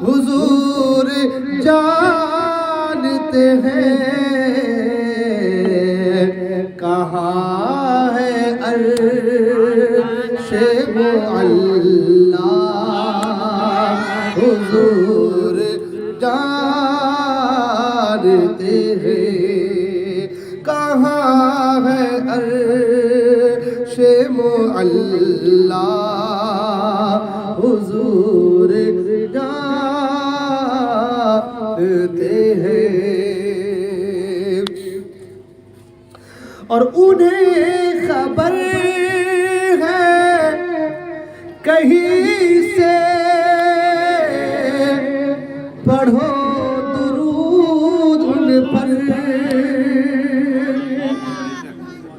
حضور جانتے ہیں کہاں ہے عرش معلیٰ حضور جانتے ہیں کہاں ہے عرش معلیٰ حضور جانتے ہیں اور انہیں خبر ہے کہیں سے پڑھو درود ان پر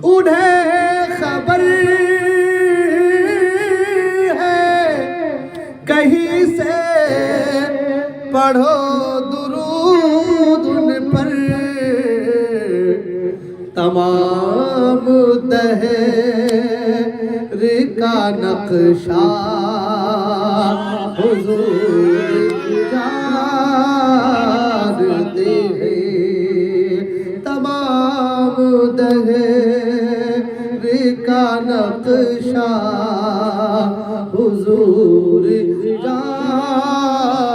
انہیں خبر ہے کہیں سے پڑھو درود ان پر تمام دہر کا نقشہ حضور جانتے ہیں تمام دہر کا نقشہ حضور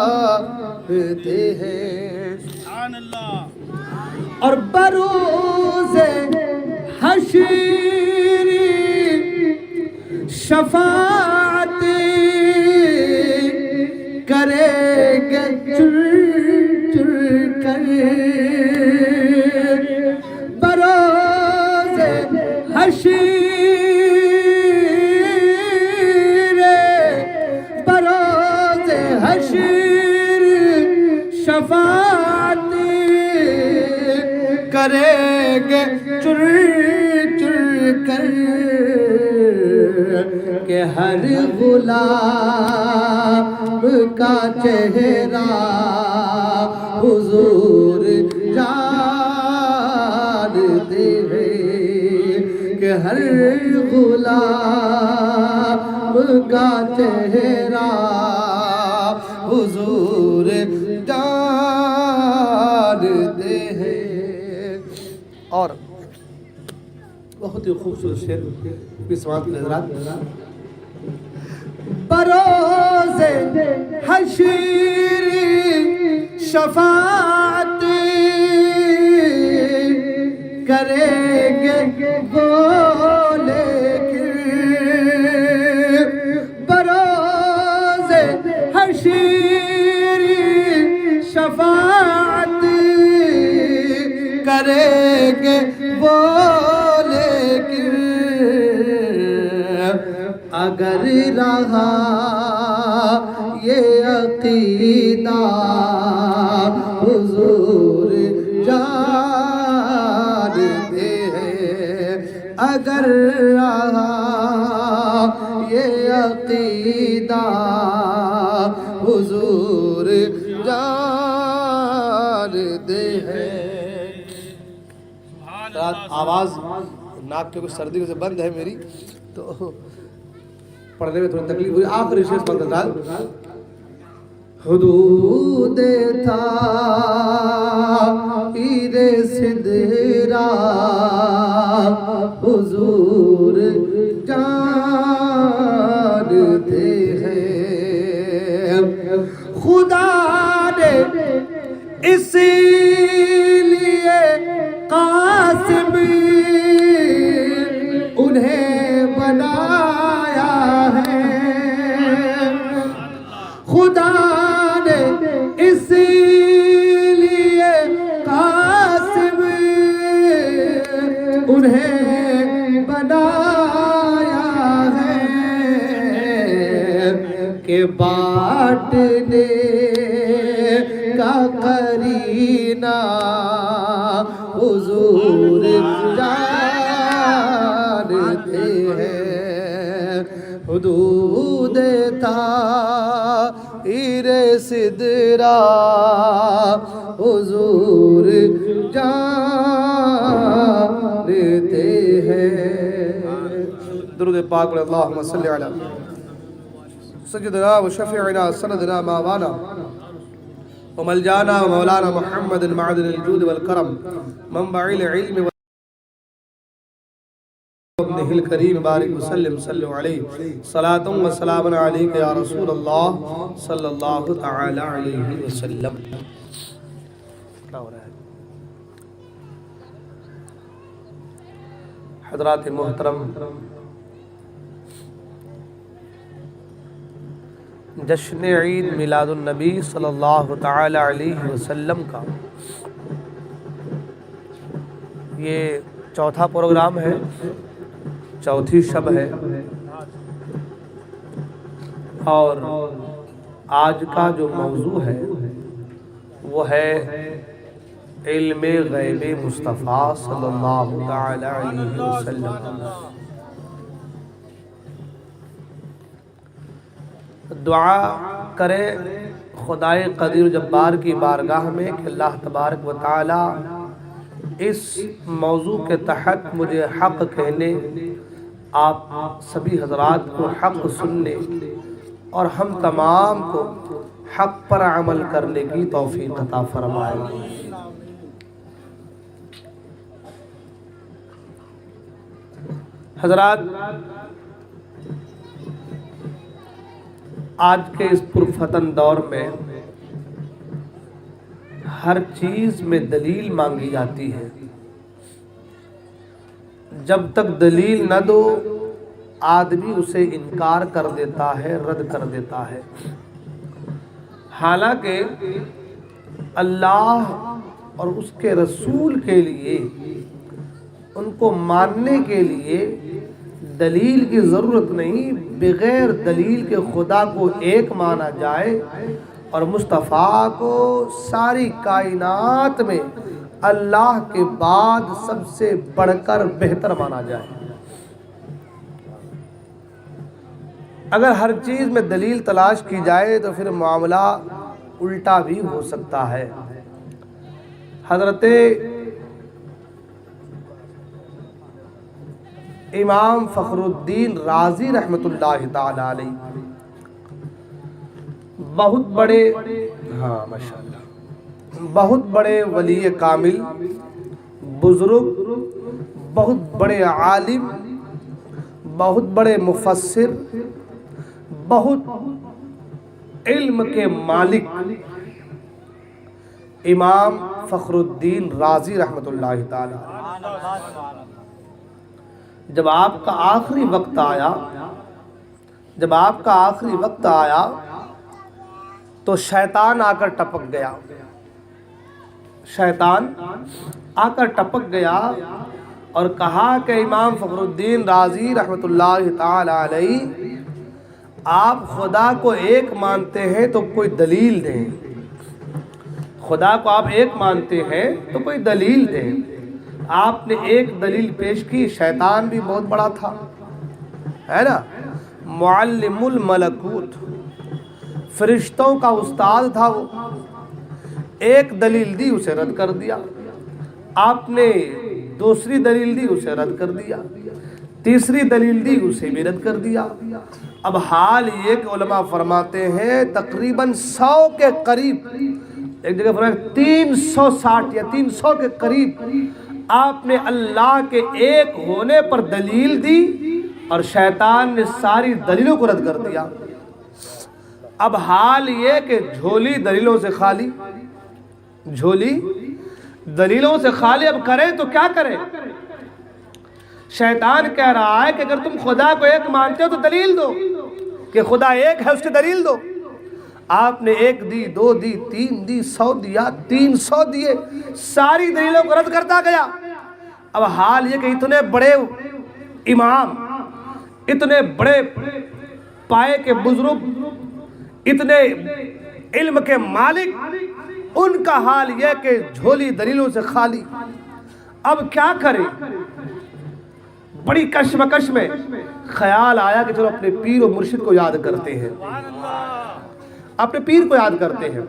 جانتے ہیں سبحان اللہ اور بروز حشر شفاعت کرے گے چر چر کر بروز حشر بروز حشر شفاعت کریں گے چر چر کر کہ ہر غلام کا چہرہ حضور جانتے ہیں کہ ہر غلام کا چہرہ حضور جانتے ہیں اور بہت ہی خوبصورت شعر کی سماعت کے حضرات بروز حشر شفاعت کریں گے بولے بروز حشر شفاعت کریں گے وہ لیکن اگر رہا یہ عقیدہ حضور جانتے ہیں اگر رہا یہ عقیدہ حضور جانتے ہیں آواز ناک کے کچھ سردی سے بند ہے میری تو پڑھنے میں تھوڑی تکلیف ہوئی آخری شیخ بند تھا حدود تھا پیر سدرا حضور جانتے ہیں خدا نے اسی لیے قاسم انہیں بنایا ہے خدا نے اسی لیے قاسم انہیں بنایا ہے کہ بانٹنے کا قرینہ حضور جانتے ہیں حدود طائر سدرا حضور جانتے ہیں درود پاک پر اللہم صلی علی سجدنا و شفیعنا سندنا ماوانا وملجانا ومولانا محمد معدن الجود والكرم منبع العلم ابنه الكريم بارك وسلم صلوا عليه صلاة وسلام عليك يا رسول الله صلى الله تعالى عليه وسلم. حضرات محترم، جشن عید میلاد النبی صلی اللہ تعالی علیہ وسلم کا یہ چوتھا پروگرام ہے، چوتھی شب ہے، اور آج کا جو موضوع ہے وہ ہے علم غیب مصطفیٰ صلی اللہ تعالی علیہ وسلم. دعا کرے خدائے قدیر جبار کی بارگاہ میں کہ اللہ تبارک و تعالی اس موضوع کے تحت مجھے حق کہنے، آپ سبھی حضرات کو حق سننے اور ہم تمام کو حق پر عمل کرنے کی توفیق عطا فرمائے. حضرات، آج کے اس پرفتن دور میں ہر چیز میں دلیل مانگی جاتی ہے. جب تک دلیل نہ دو آدمی اسے انکار کر دیتا ہے، رد کر دیتا ہے. حالانکہ اللہ اور اس کے رسول کے لیے، ان کو ماننے کے لیے دلیل کی ضرورت نہیں. بغیر دلیل کے خدا کو ایک مانا جائے اور مصطفیٰ کو ساری کائنات میں اللہ کے بعد سب سے بڑھ کر بہتر مانا جائے. اگر ہر چیز میں دلیل تلاش کی جائے تو پھر معاملہ الٹا بھی ہو سکتا ہے. حضرت امام فخر الدین رازی رحمت اللہ تعالی علیہ بہت بڑے ولی کامل، بزرگ، بہت بڑے عالم، بہت بڑے مفسر، بہت علم کے مالک امام فخر الدین رازی رحمت اللہ تعالی علیہ، جب آپ کا آخری وقت آیا تو شیطان آ کر ٹپک گیا اور کہا کہ امام فخر الدین رازی رحمت اللہ تعالی علیہ، آپ خدا کو ایک مانتے ہیں تو کوئی دلیل دیں. خدا کو آپ ایک مانتے ہیں تو کوئی دلیل دیں. آپ نے ایک دلیل پیش کی. شیطان بھی بہت بڑا تھا، ہے نا، معلم الملکوت، فرشتوں کا استاد تھا. وہ ایک دلیل دی، اسے رد کر دیا. آپ نے دوسری دلیل دی، اسے رد کر دیا. تیسری دلیل دی، اسے بھی رد کر دیا. اب حال یہ کہ علماء فرماتے ہیں تقریباً 100 کے قریب، ایک جگہ فرمایا 360 یا 300 کے قریب آپ نے اللہ کے ایک ہونے پر دلیل دی اور شیطان نے ساری دلیلوں کو رد کر دیا. اب حال یہ کہ جھولی دلیلوں سے خالی، اب کریں تو کیا کریں؟ شیطان کہہ رہا ہے کہ اگر تم خدا کو ایک مانتے ہو تو دلیل دو کہ خدا ایک ہے، اس کی دلیل دو. آپ نے ایک دی، 2 دی، 3 دی، 100 دیا، 300 دیے، ساری دلیلوں کو رد کرتا گیا. اب حال یہ کہ اتنے بڑے امام، اتنے بڑے پائے کے بزرگ، اتنے علم کے مالک، ان کا حال یہ کہ جھولی دلیلوں سے خالی. اب کیا کریں؟ بڑی کشمکش میں خیال آیا کہ چلو اپنے پیر و مرشد کو یاد کرتے ہیں. اپنے پیر کو یاد کرتے ہیں.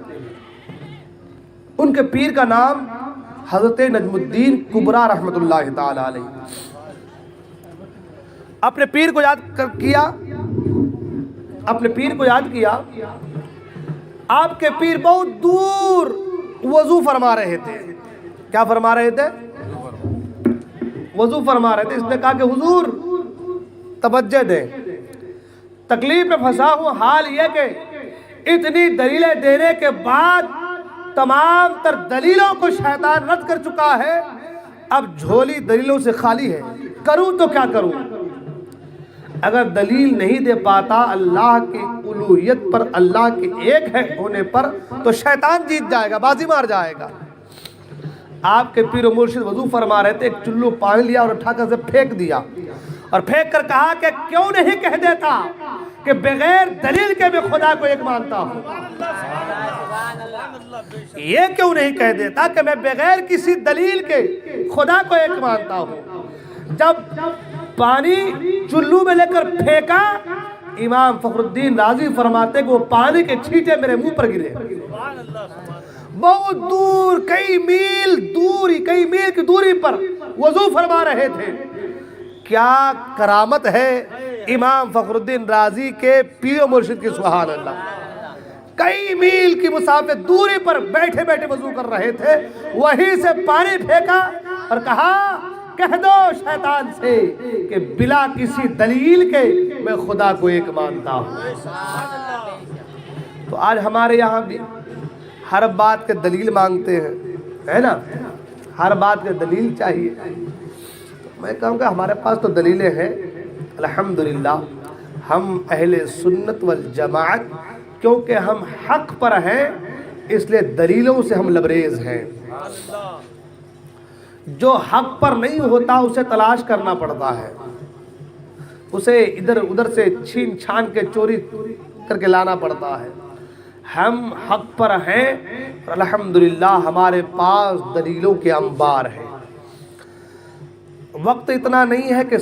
ان کے پیر کا نام حضرت نجم الدین کبریٰ رحمت اللہ تعالی علیہ. اپنے پیر کو یاد کیا آپ کے پیر بہت دور وضو فرما رہے تھے. کیا فرما رہے تھے؟ وضو فرما رہے تھے. اس نے کہا کہ حضور توجہ دیں، تکلیف میں پھنسا ہوں. حال یہ کہ اتنی دلیلیں دینے کے بعد تمام تر دلیلوں کو شیطان رد کر چکا ہے، اب جھولی دلیلوں سے خالی ہے، کروں تو کیا کروں؟ اگر دلیل نہیں دے پاتا اللہ کی الوہیت پر، اللہ کے ایک ہے ہونے پر، تو شیطان جیت جائے گا، بازی مار جائے گا. آپ کے پیر و مرشد وضو فرما رہے تھے، ایک چلو پانی لیا اور اٹھا کر سے پھینک دیا، اور پھینک کر کہا کہ کیوں نہیں کہہ دیتا کہ بغیر دلیل کے میں خدا کو ایک مانتا ہوں. یہ کیوں نہیں کہہ دیتا کہ میں بغیر کسی دلیل کے خدا کو ایک مانتا ہوں. جب پانی چلو میں لے کر پھینکا، امام فخر الدین رازی فرماتے کہ وہ پانی کے چھینٹے میرے منہ پر گرے. بہت دور، کئی میل کی دوری پر وضو فرما رہے تھے. کیا کرامت ہے امام فخر الدین رازی کے پیر و مرشد کی، سبحان اللہ. کئی میل کی مسافت دوری پر بیٹھے بیٹھے وضو کر رہے تھے، وہیں سے پانی پھینکا اور کہا کہہ دو شیطان سے کہ بلا کسی دلیل کے میں خدا کو ایک مانتا ہوں. تو آج ہمارے یہاں بھی ہر بات کے دلیل مانگتے ہیں، ہے نا، ہر بات کے دلیل چاہیے. میں کہوں گا ہمارے پاس تو دلیلیں ہیں الحمدللہ. ہم اہل سنت والجماعت کیونکہ ہم حق پر ہیں، اس لیے دلیلوں سے ہم لبریز ہیں. جو حق پر نہیں ہوتا اسے تلاش کرنا پڑتا ہے، اسے ادھر ادھر سے چھین چھان کے چوری کر کے لانا پڑتا ہے. ہم حق پر ہیں اور الحمدللہ ہمارے پاس دلیلوں کے انبار ہیں. وقت اتنا نہیں ہے کہ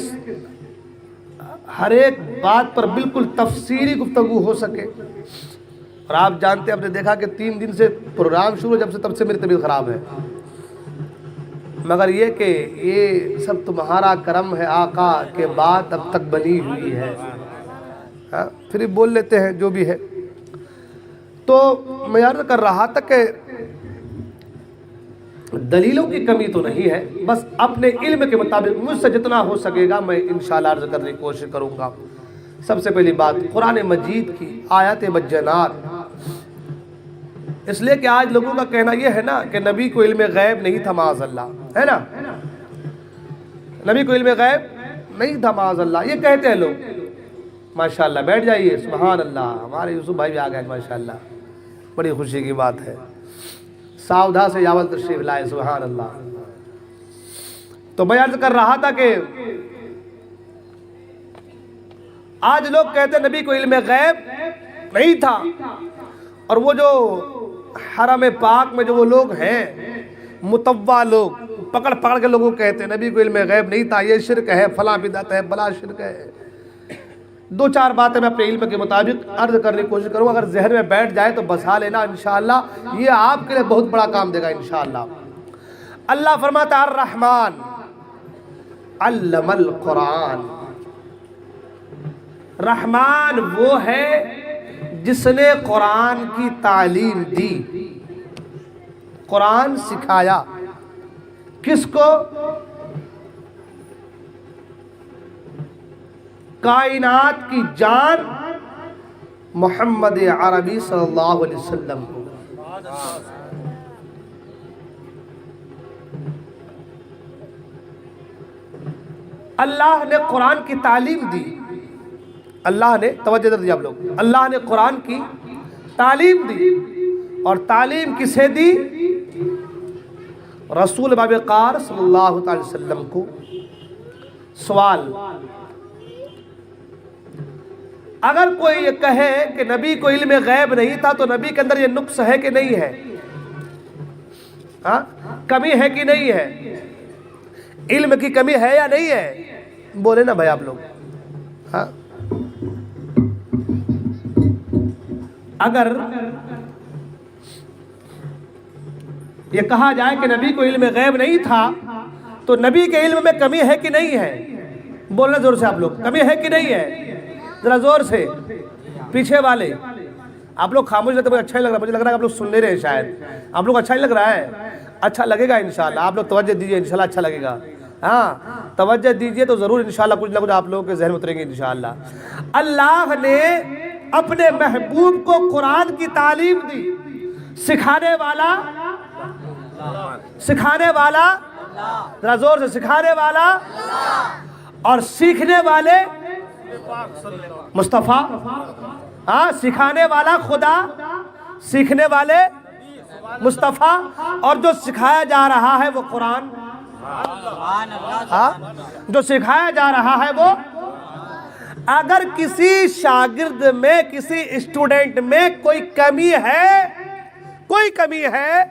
ہر ایک بات پر بالکل تفصیلی گفتگو ہو سکے. اور آپ جانتے ہیں، آپ نے دیکھا کہ 3 دن سے پروگرام شروع جب سے تب سے میری طبیعت خراب ہے، مگر یہ کہ یہ سب تمہارا کرم ہے آقا کے بعد اب تک بنی ہوئی ہے. پھر ہی بول لیتے ہیں جو بھی ہے. تو میں عرض کر رہا تھا کہ دلیلوں کی کمی تو نہیں ہے، بس اپنے علم کے مطابق مجھ سے جتنا ہو سکے گا میں انشاءاللہ عرض کرنے کی کوشش کروں گا. سب سے پہلی بات قرآن مجید کی آیات بجنات. اس لیے کہ آج لوگوں کا کہنا یہ ہے نا کہ نبی کو علم غیب نہیں تھا معاذ اللہ، ہے نا، نبی کو علم غیب نہیں تھا معاذ اللہ، یہ کہتے ہیں لوگ. ماشاءاللہ بیٹھ جائیے، سبحان اللہ. ہمارے یوسف بھائی بھی آ گئے ماشاءاللہ، بڑی خوشی کی بات ہے. ساودھا سے یاول تشریف لائے، سبحان اللہ. تو میں عرض کر رہا تھا کہ آج لوگ کہتے ہیں نبی کو علم غیب نہیں تھا، اور وہ جو حرم پاک میں جو وہ لوگ ہیں متوا لوگ، پکڑ پکڑ کے لوگوں کہتے ہیں نبی کو علم غیب نہیں تھا، یہ شرک ہے، فلاں بدعت ہے، بلا شرک ہے. 2-4 باتیں میں اپنے علم کے مطابق عرض کرنے کی کوشش کروں. اگر ذہن میں بیٹھ جائے تو بسا لینا انشاءاللہ، یہ آپ کے لیے بہت بڑا کام دے گا انشاءاللہ. اللہ فرماتا ہے الرحمن علم القرآن. رحمان وہ ہے جس نے قرآن کی تعلیم دی، قرآن سکھایا. کس کو؟ کائنات کی جان محمد عربی صلی اللہ علیہ وسلم کو. اللہ نے قرآن کی تعلیم دی. اللہ نے توجہ دیا آپ لوگ، اللہ نے قرآن کی تعلیم دی. اور تعلیم کسے دی؟ رسول بابقار صلی اللہ علیہ وسلم کو. سوال، اگر کوئی یہ کہے کہ نبی کو علم غیب نہیں تھا تو نبی کے اندر یہ نقص ہے کہ نہیں ہے؟ کمی ہے کہ نہیں ہے؟ علم کی کمی ہے یا نہیں ہے؟ بولے نا بھائی آپ لوگ. اگر یہ کہا جائے کہ نبی کو علم غیب نہیں تھا تو نبی کے علم میں کمی ہے کہ نہیں ہے؟ بولنا زور سے آپ لوگ، کمی ہے کہ نہیں ہے؟ ذرا زور سے، پیچھے والے آپ لوگ خاموش رہتے، مجھے اچھا نہیں لگ رہا، مجھے لگ رہا ہے آپ لوگ سن لے رہے ہیں شاید. آپ لوگ اچھا نہیں لگ رہا ہے؟ اچھا لگے گا انشاءاللہ. آپ لوگ توجہ دیجیے، انشاءاللہ اچھا لگے گا. ہاں توجہ دیجیے تو ضرور انشاءاللہ کچھ نہ کچھ آپ لوگوں کے ذہن میں اتریں گے انشاءاللہ. اللہ نے اپنے محبوب کو قرآن کی تعلیم دی. سکھانے والا ذرا زور سے، سکھانے والا اور سیکھنے والے مصطفیٰ. ہاں سکھانے والا خدا، سیکھنے والے مصطفیٰ، اور جو سکھایا جا رہا ہے وہ قرآن. ہاں جو سکھایا جا رہا ہے وہ. اگر کسی شاگرد میں، کسی اسٹوڈنٹ میں کوئی کمی ہے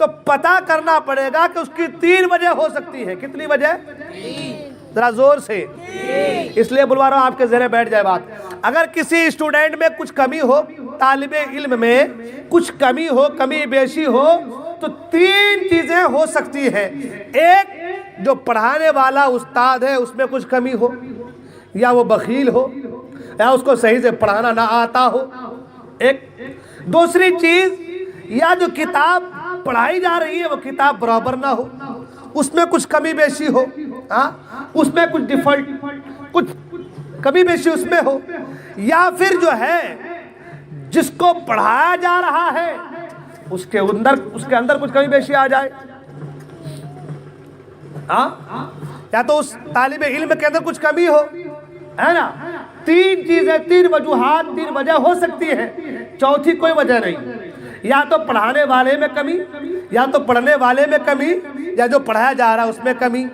تو پتہ کرنا پڑے گا کہ اس کی 3 وجہ ہو سکتی ہے. کتنی وجہ؟ ذرا زور سے، اس لیے بلوا رہا ہوں آپ کے ذہن میں بیٹھ جائے بات. اگر کسی اسٹوڈنٹ میں کچھ کمی ہو، طالب علم میں کچھ کمی ہو، کمی بیشی ہو، تو 3 چیزیں ہو سکتی ہیں. ایک، جو پڑھانے والا استاد ہے اس میں کچھ کمی ہو، یا وہ بخیل ہو، یا اس کو صحیح سے پڑھانا نہ آتا ہو. ایک. دوسری چیز، یا جو کتاب پڑھائی جا رہی ہے وہ کتاب برابر نہ ہو، اس میں کچھ کمی بیشی ہو. ہاں اس میں کچھ ڈیفالٹ، کچھ کمی بیشی اس میں ہو. یا پھر جو ہے جس کو پڑھایا جا رہا ہے اس کے اندر کچھ کمی بیشی آ جائے. ہاں یا تو اس طالب علم کے اندر کچھ کمی ہو، ہے نا. 3 چیزیں، 3 وجوہات، 3 وجہ ہو سکتی ہے. چوتھی کوئی وجہ نہیں. یا تو پڑھانے والے میں کمی، یا تو پڑھنے والے میں کمی، یا جو پڑھایا جا رہا ہے اس میں کمی،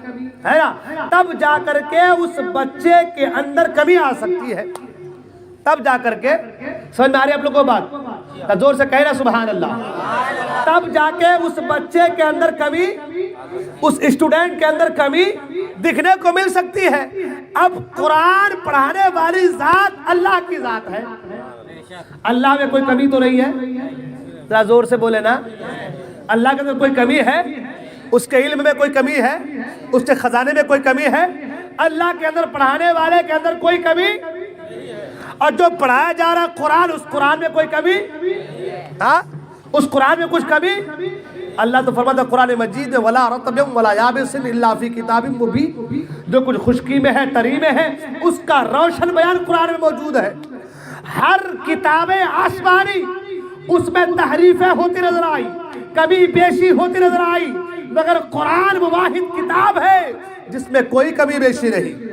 ہے نا. تب جا کر کے اس بچے کے اندر کمی آ سکتی ہے. تب جا کر کے، سمجھ میں آ رہی ہے آپ لوگوں کو بات؟ زور سے کہنا سبحان اللہ. تب جا کے اس بچے کے اندر کمی، اس اسٹوڈنٹ کے اندر کمی دکھنے کو مل سکتی ہے. اب قرآن پڑھانے والی ذات اللہ کی ذات ہے. اللہ میں کوئی کمی تو نہیں ہے؟ ذرا زور سے بولے نا. اللہ کے اندر کوئی کمی ہے؟ اس کے علم میں کوئی کمی ہے؟ اس کے خزانے میں کوئی کمی ہے؟ اللہ کے اندر، پڑھانے والے کے اندر کوئی کمی. اور جو پڑھایا جا رہا قرآن، اس قرآن میں کوئی کمی؟ ہاں اس قرآن میں کچھ کمی؟ اللہ تو فرماتا ہے قرآن مجید میں وَلَا رَطْبٍ وَلَا يَابِسٍ إِلَّا فِي كِتَابٍ مُبِينٍ. جو کچھ خشکی میں ہے، تری میں ہے، اس کا روشن بیان قرآن میں موجود ہے. ہر کتاب آسمانی اس میں تحریفیں ہوتی نظر آئی، کمی بیشی ہوتی نظر آئی، مگر قرآن وہ واحد کتاب ہے جس میں کوئی کمی بیشی نہیں.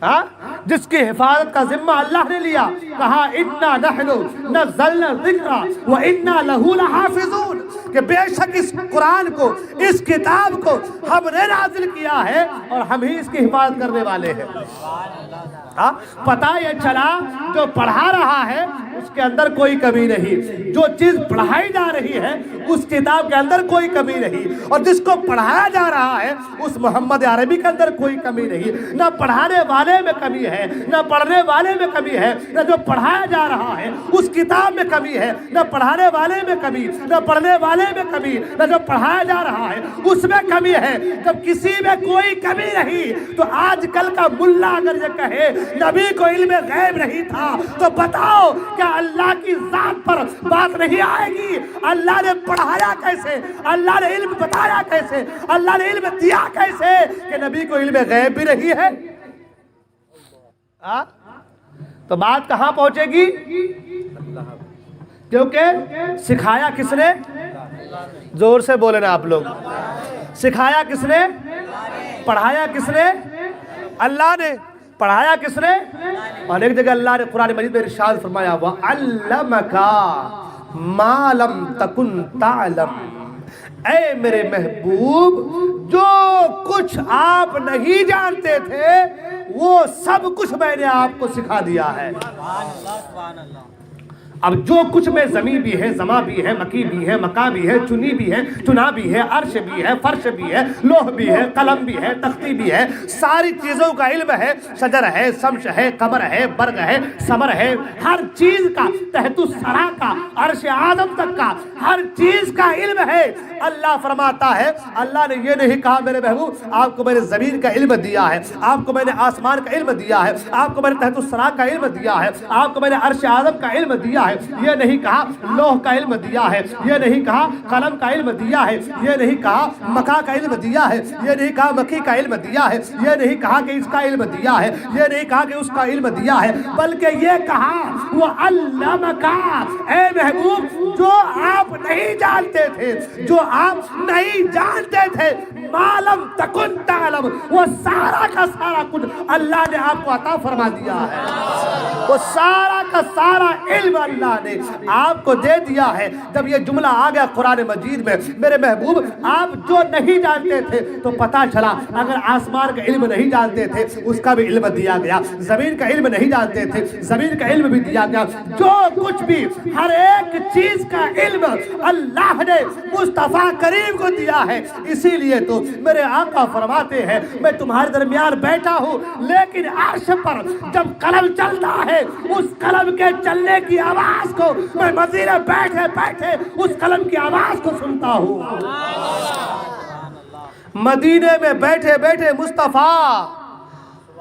ہاں جس کی حفاظت کا ذمہ اللہ نے لیا. کہا اِنَّا نَحْنُ نَزَّلْنَا الذِّكْرَ وَإِنَّا لَهُ لَحَافِظُونَ، کہ بے شک اس قرآن کو، اس کتاب کو ہم نے نازل کیا ہے اور ہم ہی اس کی حفاظت کرنے والے ہیں. ہاں پتہ یہ چلا جو پڑھا رہا ہے اس کے اندر کوئی کمی نہیں، جو چیز پڑھائی جا رہی ہے اس کتاب کے اندر کوئی کمی نہیں، اور جس کو پڑھایا جا رہا ہے اس محمد عربی کے اندر کوئی کمی نہیں. نہ پڑھانے والے میں کمی ہے، نہ پڑھنے والے میں کمی ہے، نہ جو پڑھایا جا رہا ہے اس کتاب میں کمی ہے، نہ پڑھانے والے میں کمی، نہ پڑھنے والے میں کمی، نہ جو پڑھایا جا رہا ہے اس میں کمی ہے. جب کسی میں کوئی کمی نہیں تو آج کل کا ملا اگر یہ کہے نبی کو علم غیب نہیں تھا تو بتاؤ کیا اللہ کی ذات پر بات نہیں آئے گی؟ اللہ نے پڑھایا کیسے؟ اللہ نے علم بتایا کیسے؟ اللہ نے علم دیا کیسے کہ نبی کو علم غیب بھی نہیں ہے؟ تو بات کہاں پہنچے گی؟ کیونکہ سکھایا کس نے؟ زور سے بولے نا آپ لوگ. سکھایا کس نے؟ پڑھایا کس نے؟ اللہ نے. پڑھایا کس نے؟ اور ایک جگہ اللہ نے قرآن مجید میں ارشاد فرمایا وَعَلَّمَكَ مَا لَمْ تَكُنْ تَعْلَمْ. اے میرے محبوب، جو کچھ آپ نہیں جانتے تھے وہ سب کچھ میں نے آپ کو سکھا دیا ہے. اب جو کچھ میں زمین بھی ہے، زماں بھی ہے، مکی بھی ہے، مکا بھی ہے، چنی بھی ہے، چنا بھی ہے، عرش بھی ہے، فرش بھی ہے، لوح بھی ہے، قلم بھی ہے، تختی بھی ہے، ساری چیزوں کا علم ہے. شجر ہے، سمش ہے، قمر ہے، برگ ہے، ثمر ہے، ہر چیز کا، تحت الثری کا، عرش اعظم تک کا ہر چیز کا علم ہے. اللہ فرماتا ہے، اللہ نے یہ نہیں کہا میرے محبوب آپ کو میں نے زمین کا علم دیا ہے، آپ کو میں نے آسمان کا علم دیا ہے، آپ کو میں نے تحت الثری کا علم دیا ہے، آپ کو میں نے عرش اعظم کا علم دیا ہے. ہے، یہ نہیں کہا لوح کا علم دیا ہے، یہ نہیں کہا قلم کا علم دیا ہے، یہ نہیں کہا مکہ کا علم دیا ہے، یہ نہیں کہا مکی کا علم دیا ہے، یہ نہیں کہا کہ اس کا علم دیا ہے، یہ نہیں کہا کہ اس کا علم دیا ہے، بلکہ یہ کہا وہ علمکا، اے محبوب جو آپ نہیں جانتے تھے، جو آپ نہیں جانتے تھے، معلم تکن تعلم، وہ سارا کا سارا کچھ اللہ نے آپ کو عطا فرما دیا ہے، وہ سارا کا سارا علم اللہ نے آپ کو دے دیا ہے۔ جب یہ جملہ آ گیا قرآن مجید میں، میرے محبوب آپ جو نہیں جانتے تھے تو پتا چلا اگر آسمان کا علم نہیں جانتے تھے اس کا بھی علم دیا گیا، زمین کا علم نہیں جانتے تھے زمین کا علم بھی دیا گیا، جو کچھ بھی ہر ایک چیز کا علم اللہ نے مصطفیٰ کریم کو دیا ہے۔ اسی لیے تو میرے آقا فرماتے ہیں میں تمہارے درمیان بیٹھا ہوں لیکن عرش پر جب قلم چلتا ہے اس قلم کے چلنے کی آواز کو میں مدینے بیٹھے بیٹھے اس قلم کی آواز کو سنتا ہوں، مدینے میں بیٹھے بیٹھے مصطفیٰ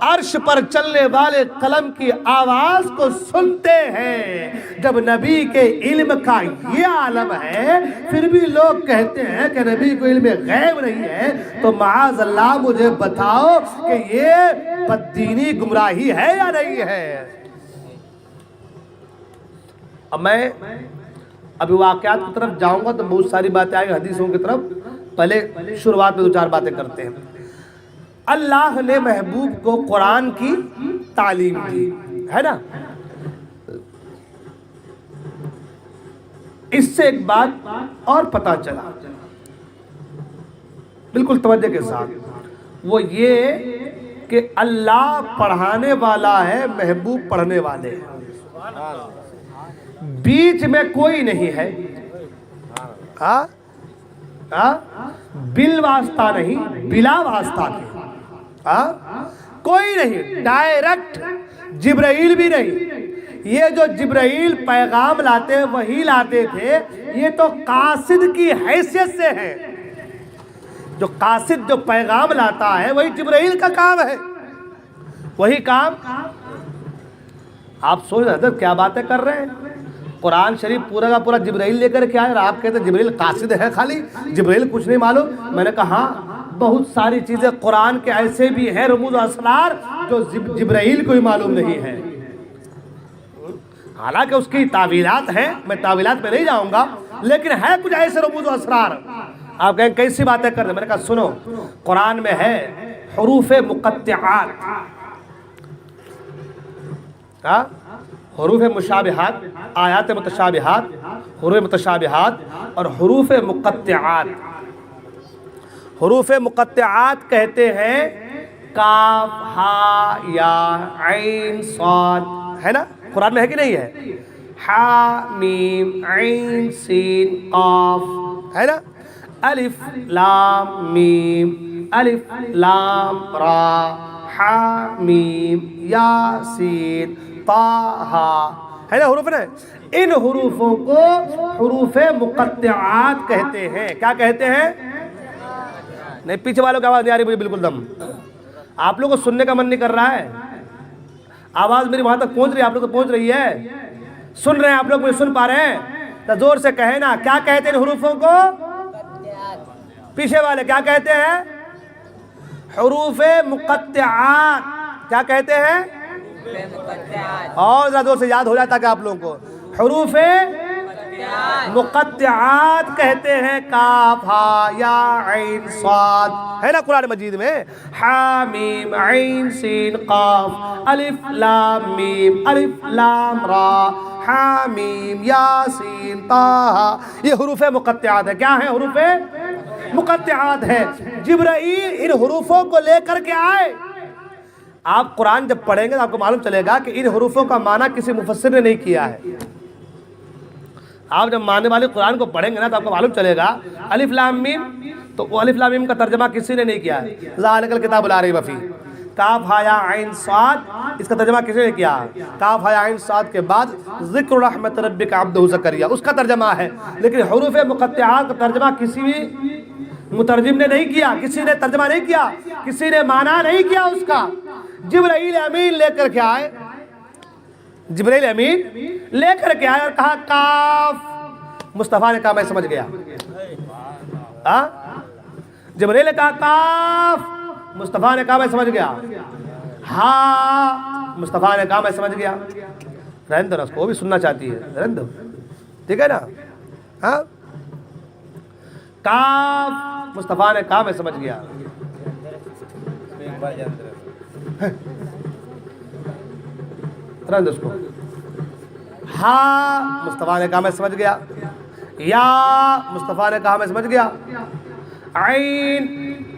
عرش پر چلنے والے قلم کی آواز کو سنتے ہیں۔ جب نبی کے علم کا یہ عالم ہے پھر بھی لوگ کہتے ہیں کہ نبی کو علم غیب نہیں ہے، تو معاذ اللہ مجھے بتاؤ کہ یہ بددینی گمراہی ہے یا نہیں ہے؟ اب میں ابھی واقعات کی طرف جاؤں گا تو بہت ساری باتیں آئیں حدیثوں کی طرف، پہلے شروعات میں دو چار باتیں کرتے ہیں۔ اللہ نے محبوب کو قرآن کی تعلیم دی ہے نا، اس سے ایک بات اور پتا چلا بالکل توجہ کے ساتھ، وہ یہ کہ اللہ پڑھانے والا ہے، محبوب پڑھنے والے ہیں، بیچ میں کوئی نہیں ہے، بل واسطہ نہیں، بلا واسطہ نہیں، کوئی نہیں، ڈائریکٹ جبرائیل بھی نہیں۔ یہ جو جبرائیل پیغام لاتے وہی لاتے تھے، یہ تو قاصد کی حیثیت سے ہے، جو قاصد جو پیغام لاتا ہے وہی جبرائیل کا کام ہے، وہی کام۔ آپ سوچ رہے کیا باتیں کر رہے ہیں، قرآن شریف پورا کا پورا جبرائیل لے کر کے آئے اور آپ کہتے ہیں جبرائیل قاصد ہے، خالی جبرائیل کچھ نہیں معلوم۔ میں نے کہا ہاں بہت ساری چیزیں قرآن کے ایسے بھی ہیں رموز و اسرار جو جبرائیل کو ہی معلوم نہیں ہے، حالانکہ اس کی تعویلات ہیں، میں تعویلات میں نہیں جاؤں گا، لیکن ہے کچھ ایسے رموز و اسرار۔ آپ کہیں کیسی باتیں کر رہے ہیں، میں نے کہا سنو، قرآن میں ہے حروف مقطعات، حروف مشابہات، آیات متشابہات، حروف متشابہات اور حروف مقطعات۔ حروف مقطعات کہتے ہیں کاف ہا یا عین صاد، ہے نا، قرآن میں ہے کہ نہیں ہے؟ ہا میم عین سین قاف، ہے نا، الف لام میم، الف لام را، ہا میم یا سین طا، ہے نا، حروف نا، ان حروفوں کو حروف مقطعات کہتے ہیں۔ کیا کہتے ہیں؟ نہیں، پیچھے والوں کی آواز نہیں آ رہی مجھے بالکل دم، آپ لوگوں کو سننے کا من نہیں کر رہا ہے، آواز میری وہاں تک پہنچ رہی ہے، آپ لوگ کو پہنچ رہی ہے، سن رہے ہیں آپ لوگ، مجھے سن پا رہے ہیں تو زور سے کہیں نا، کیا کہتے ہیں حروفوں کو؟ پیچھے والے کیا کہتے ہیں؟ حروف مقطعات۔ کیا کہتے ہیں؟ اور زیادہ زور سے یاد ہو جاتا کہ آپ لوگوں کو، حروف مقطعات کہتے ہیں کاف ہا یا عین صاد، ہے نا قرآن مجید میں، ہا میم عین سین قاف، الف لام میم، الف لام را، ہا میم یا سین طا، یہ حروف مقطعات ہے۔ کیا ہے؟ حروف مقطعات ہے۔ جبرائیل ان حروفوں کو لے کر کے آئے۔ آپ قرآن جب پڑھیں گے تو آپ کو معلوم چلے گا کہ ان حروفوں کا معنی کسی مفسر نے نہیں کیا ہے۔ آپ جب معنی والے قرآن کو پڑھیں گے نا تو آپ کو معلوم چلے گا الف لام میم، تو وہ الف لام میم کا ترجمہ کسی نے نہیں کیا ہے، ذالک الکتاب لا ریب فیہ۔ کاف ہا یا عین صاد، اس کا ترجمہ کسی نے کیا ہے؟ کاف ہا یا عین صاد کے بعد ذکر رحمت ربک عبدہ زکریا، اس کا ترجمہ ہے، لیکن حروف مقطعات کا ترجمہ کسی بھی مترجم نے نہیں کیا، کسی نے ترجمہ نہیں کیا، کسی نے معنی نہیں کیا اس کا۔ جبرائیل امین لے کر کے آئے، جبرائیل امین لے کر کے آئے اور کہا کاف. مصطفیٰ نے کہا میں سمجھ گیا. جبرائیل نے کہا کاف. مصطفیٰ نے کہا میں سمجھ گیا. ہاں. مصطفیٰ نے کہا میں سمجھ گیا. رہن دو اس کو، وہ بھی سننا چاہتی ہے، رہن دو، ٹھیک ہے نا. ہاں کاف. مصطفیٰ نے کہا میں سمجھ گیا. رہن دو اس کو. ہاں. مصطفیٰ نے کہا میں سمجھ گیا. یا. مصطفیٰ نے کہا میں سمجھ گیا. عین.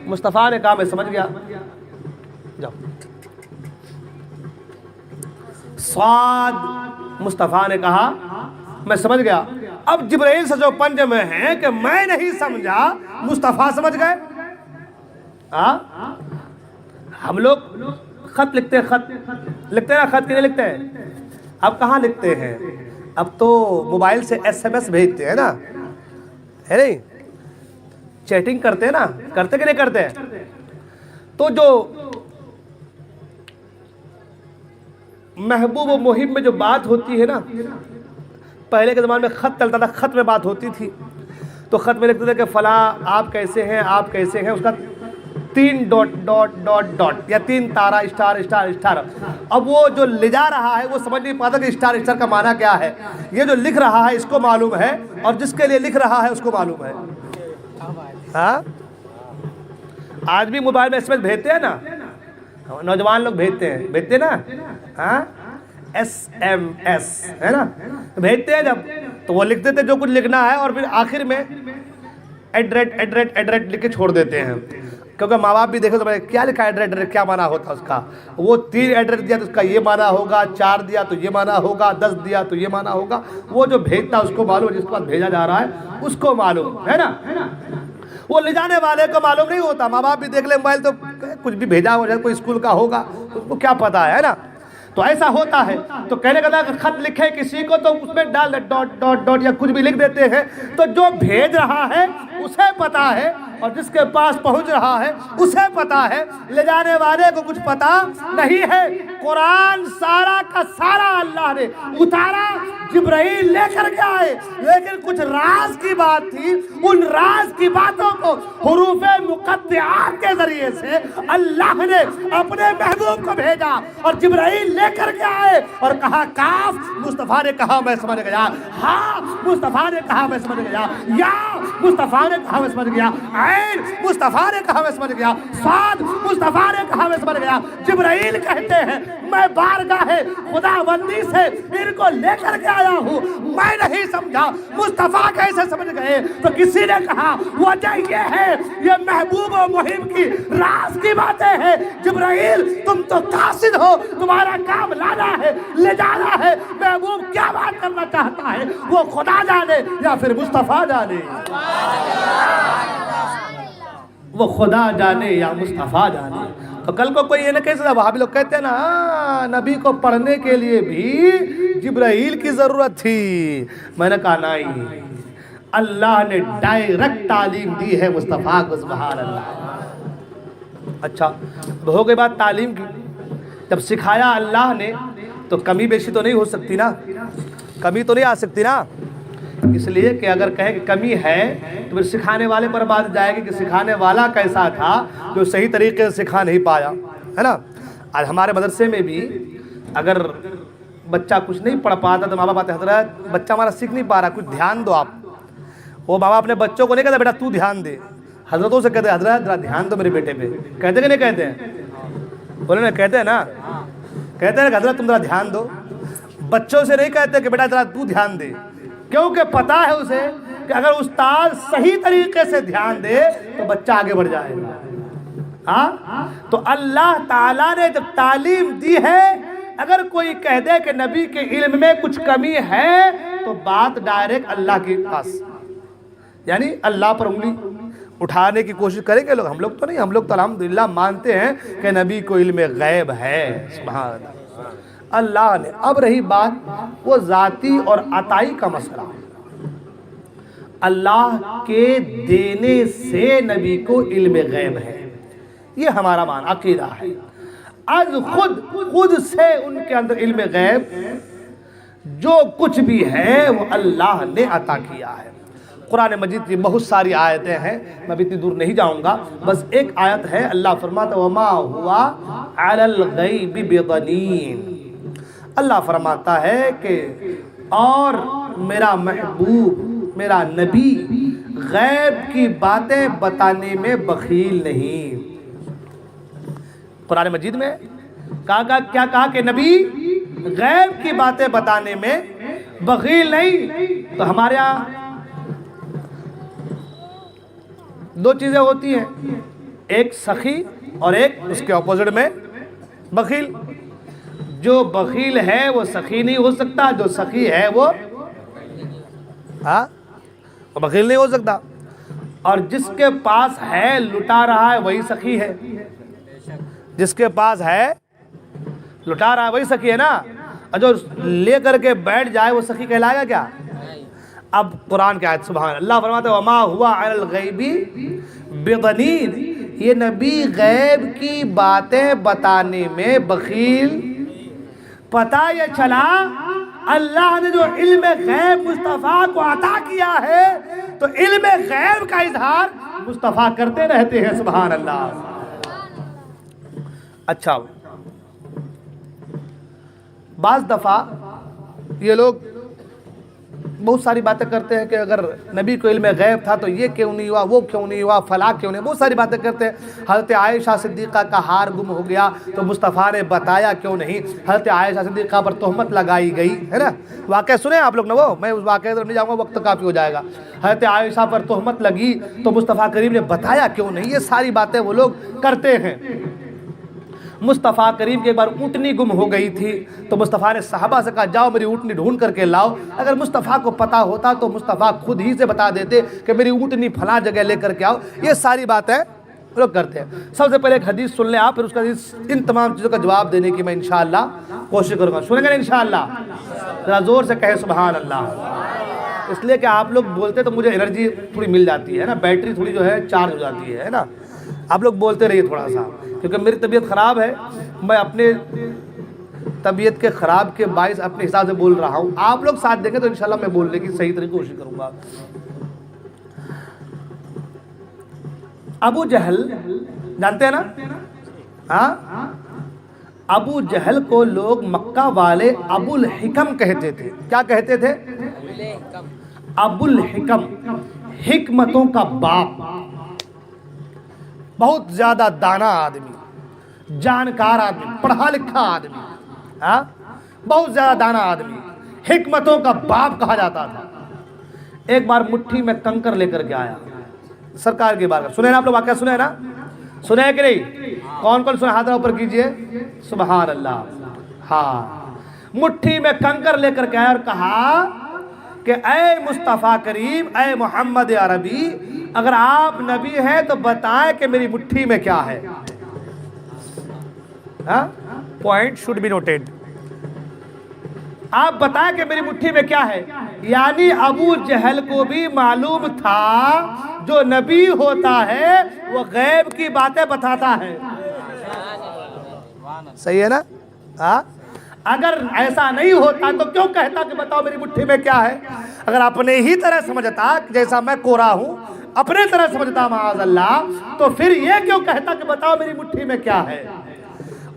مصطفیٰ نے کہا میں سمجھ گیا. جاؤ. صاد. مصطفیٰ نے کہا میں سمجھ گیا. اب جبرائیل سے جو پنج میں ہیں کہ میں نہیں سمجھا، مصطفیٰ سمجھ گئے. ہم لوگ خط لکھتے ہیں، خط لکھتے ہیں نا، خط نہیں لکھتے ہیں. اب کہاں لکھتے ہیں؟ اب تو موبائل سے SMS بھیجتے ہیں نا، ہے نہیں؟ چیٹنگ کرتے ہیں نا، کرتے کہ نہیں کرتے؟ تو جو محبوب و محب میں جو بات ہوتی ہے نا، پہلے کے زمانے میں خط چلتا تھا، خط میں بات ہوتی تھی تو خط میں لکھتے تھے کہ فلاں آپ کیسے ہیں، آپ کیسے ہیں، اس کا 3 ڈاٹ ڈاٹ ڈاٹ ڈاٹ یا 3 تارہ اسٹار اسٹار اسٹار. اب وہ جو لے جا رہا ہے وہ سمجھ نہیں پاتا کہ اسٹار اسٹار کا معنی کیا ہے. یہ جو لکھ رہا ہے اس کو معلوم ہے، اور جس کے لیے لکھ رہا ہے اس کو معلوم ہے. ہاں آج بھی موبائل میں SMS بھیجتے ہیں نا، نوجوان لوگ بھیجتے ہیں نا. ہاں SMS ہے نا، بھیجتے ہیں جب تو وہ لکھتے تھے جو کچھ لکھنا ہے، اور پھر آخر میں ایڈریٹ لکھ کے چھوڑ دیتے ہیں. کیونکہ ماں باپ بھی دیکھو تو کیا لکھا ہے ایڈریٹ، کیا معنی ہوتا ہے اس کا. وہ 3 ایڈریٹ دیا تو اس کا یہ معنی ہوگا، 4 دیا تو یہ معنی ہوگا، 10 دیا تو یہ معنی ہوگا. وہ جو بھیجتا اس کو معلوم، جس کے بعد بھیجا جا رہا ہے اس کو معلوم ہے نا. وہ لے جانے والے کو معلوم نہیں ہوتا. ماں باپ بھی دیکھ لے موبائل تو کچھ بھی بھیجا ہو جائے، کوئی اسکول کا ہوگا، اس کو کیا پتا ہے نا. تو ایسا ہوتا ہے. تو کہنے کا تھا کہ خط لکھے کسی کو تو اس میں ڈال ڈاٹ ڈاٹ ڈاٹ یا کچھ بھی لکھ دیتے ہیں. تو جو بھیج رہا ہے اسے پتا ہے، اور جس کے پاس پہنچ رہا ہے اسے پتا ہے. لے جانے والے کو کچھ پتا نہیں ہے. قرآن سارا کا سارا اللہ نے اتارا، جبرائیل لے کر کے آئے، لیکن کچھ راز کی بات تھی. ان راز کی باتوں کو حروف مقطعات کے ذریعے سے اللہ نے اپنے محبوب کو بھیجا، اور جبرائیل لے کر کے آئے اور کہا کاف. مصطفیٰ نے کہا میں سمجھ گیا. ہاں. مصطفیٰ نے کہا میں سمجھ گیا. یا. مصطفیٰ نے کہا میں سمجھ گیا. عین. مصطفیٰ نے کہا میں سمجھ گیا. صاد. مصطفیٰ نے کہا میں سمجھ گیا. جبرائیل کہتے ہیں میں بارگاہ خداوندی سے ان کو لے کر کے آیا ہوں، میں نہیں سمجھا. مصطفیٰ کیسے سمجھ گئے؟ تو کسی نے کہا وجہ یہ ہے، یہ محبوب و محب کی راز کی باتیں ہیں. جبرائیل تم تو قاصد ہو، تمہارا کام لانا ہے، لے جانا ہے. محبوب کیا بات کرنا چاہتا ہے وہ خدا جانے یا پھر مصطفیٰ جانے. وہ خدا جانے یا مصطفیٰ جانے. تو کل کو کوئی یہ نہ کہہ سکتا. وہاں بھی لوگ کہتے ہیں نا نبی کو پڑھنے کے لیے بھی جبرائیل کی ضرورت تھی. میں نے کہا نہیں، اللہ نے ڈائریکٹ تعلیم دی ہے مصطفیٰ کو. سبحان اللہ. اچھا ہو گئی بات تعلیم کی. جب سکھایا اللہ نے تو کمی بیشی تو نہیں ہو سکتی نا، کمی تو نہیں آ سکتی نا. اس لیے کہ اگر کہیں کہ کمی ہے تو پھر سکھانے والے پر بات جائے گی کہ سکھانے والا کیسا تھا جو صحیح طریقے سے سکھا نہیں پایا، ہے نا. آج ہمارے مدرسے میں بھی اگر بچہ کچھ نہیں پڑھ پاتا تو ماں باپ آتے حضرت بچہ ہمارا سیکھ نہیں پا رہا، کچھ دھیان دو آپ. وہ ماں باپ اپنے بچوں کو نہیں کہتے بیٹا تو دھیان دے، حضرتوں سے کہتے ہیں حضرت ذرا دھیان دو میرے بیٹے پہ. کہتے کہ نہیں کہتے ہیں؟ بولے نا کہتے ہیں نا، کہتے ہیں کہ حضرت تم ذرا دھیان دو. بچوں سے نہیں کہتے کہ بیٹا ذرا تو دھیان دے، کیونکہ پتا ہے اسے کہ اگر استاد صحیح طریقے سے دھیان دے تو بچہ آگے بڑھ جائے گا. ہاں تو اللہ تعالیٰ نے جب تعلیم دی ہے، اگر کوئی کہہ دے کہ نبی کے علم میں کچھ کمی ہے تو بات ڈائریکٹ اللہ کے پاس، یعنی اللہ پر انگلی اٹھانے کی کوشش کریں گے لوگ. ہم لوگ تو نہیں، ہم لوگ تو الحمدللہ مانتے ہیں کہ نبی کو علم غیب ہے. سبحان اللہ. اللہ نے. اب رہی بات وہ ذاتی اور عطائی کا مسئلہ، اللہ کے دینے سے نبی کو علم غیب ہے، یہ ہمارا عقیدہ ہے. از خود سے ان کے اندر علم غیب جو کچھ بھی ہے وہ اللہ نے عطا کیا ہے۔ قرآن مجید کی بہت ساری آیتیں ہیں، میں ابھی اتنی دور نہیں جاؤں گا، بس ایک آیت ہے، اللہ فرماتا ہے وَمَا هُوَ عَلَى الْغَيْبِ بِضَنِينٍ، اللہ فرماتا ہے کہ اور میرا محبوب، میرا نبی غیب کی باتیں بتانے میں بخیل نہیں۔ قرآن مجید میں کیا کہا کہ نبی غیب کی باتیں بتانے میں بخیل نہیں۔ تو ہمارے یہاں دو چیزیں ہوتی ہیں، ایک سخی اور ایک اس کے اپوزٹ میں بخیل۔ جو بخیل ہے وہ سخی نہیں ہو سکتا، جو سخی ہے وہ بخیل نہیں ہو سکتا، اور جس کے پاس ہے لٹا رہا ہے وہی سخی ہے، جس کے پاس ہے لٹا رہا ہے وہی سخی ہے نا، اور جو لے کر کے بیٹھ جائے وہ سخی کہلائے گا کیا؟ اب قرآن کی آیت، سبحان اللہ فرماتا ہے وَمَا هُوَ عَلَى الْغَيْبِ بِضَنِينٍ، یہ نبی غیب کی باتیں بتانے میں بخیل۔ پتہ یہ چلا اللہ نے جو علم غیب مصطفیٰ کو عطا کیا ہے تو علم غیب کا اظہار مصطفیٰ کرتے رہتے ہیں، سبحان اللہ۔ اچھا، بعض دفعہ یہ لوگ بہت ساری باتیں کرتے ہیں کہ اگر نبی کو علم غیب تھا تو یہ کیوں نہیں ہوا، وہ کیوں نہیں ہوا، فلاں کیوں نہیں، بہت ساری باتیں کرتے ہیں۔ حضرت عائشہ صدیقہ کا ہار گم ہو گیا تو مصطفیٰ نے بتایا کیوں نہیں، حضرت عائشہ صدیقہ پر تہمت لگائی گئی ہے نا، واقعہ سنیں آپ لوگ نا، وہ میں اس واقعے پر نہیں جاؤں گا، وقت کافی ہو جائے گا۔ حضرت عائشہ پر تہمت لگی تو مصطفیٰ کریم نے بتایا کیوں نہیں، یہ ساری باتیں وہ لوگ کرتے ہیں۔ مصطفیٰ کریم کی ایک بار اونٹنی گم ہو گئی تھی تو مصطفیٰ نے صحابہ سے کہا جاؤ میری اونٹنی ڈھونڈ کر کے لاؤ۔ اگر مصطفیٰ کو پتہ ہوتا تو مصطفیٰ خود ہی سے بتا دیتے کہ میری اونٹنی فلاں جگہ لے کر کے آؤ۔ یہ ساری باتیں لوگ کرتے ہیں۔ سب سے پہلے ایک حدیث سن لیں آپ، پھر اس کا ان تمام چیزوں کا جواب دینے کی میں انشاءاللہ کوشش کروں گا۔ سنیں گے انشاءاللہ؟ ذرا زور سے کہیں سبحان اللہ۔ اس لیے کہ آپ لوگ بولتے تو مجھے انرجی تھوڑی مل جاتی ہے نا، بیٹری تھوڑی جو ہے چارج ہو جاتی ہے نا۔ آپ لوگ بولتے رہیے تھوڑا سا، کیونکہ میری طبیعت خراب ہے، میں اپنے طبیعت کے خراب کے باعث اپنے حساب سے بول رہا ہوں۔ آپ لوگ ساتھ دیں گے تو انشاءاللہ میں بولنے کی صحیح طریقے کوشش کروں گا۔ ابو جہل جانتے ہیں نا؟ ہاں، ابو جہل کو لوگ مکہ والے ابو الحکم کہتے تھے۔ کیا کہتے تھے؟ ابو الحکم، حکمتوں کا باپ، بہت زیادہ دانا آدمی، جانکار آدمی، پڑھا لکھا آدمی، بہت زیادہ دانا آدمی، حکمتوں کا باپ کہا جاتا تھا۔ ایک بار مٹھی میں کنکر لے کر کے آیا سرکار کی بارگاہ۔ سنے نا آپ لوگ واقعہ، سنے نا؟ سنے کہ نہیں؟ کون کون سنے؟ ہاتھ اوپر کیجئے، سبحان اللہ۔ ہاں، مٹھی میں کنکر لے کر کے آیا اور کہا کہ اے مصطفیٰ کریم، اے محمد عربی، اگر آپ نبی ہیں تو بتائیں کہ میری مٹھی میں کیا ہے۔ پوائنٹ شوڈ بی نوٹیڈ، آپ بتائیں کہ میری مٹھی میں کیا ہے۔ یعنی ابو جہل کو بھی معلوم تھا جو نبی ہوتا ہے وہ غیب کی باتیں بتاتا ہے۔ صحیح ہے نا؟ اگر ایسا نہیں ہوتا تو کیوں کہتا کہ بتاؤ میری مٹھی میں کیا ہے؟ اگر اپنے ہی طرح سمجھتا، جیسا میں کورا ہوں اپنے طرح سمجھتا معاذ اللہ، تو پھر یہ کیوں کہتا کہ بتاؤ میری مٹھی میں کیا ہے؟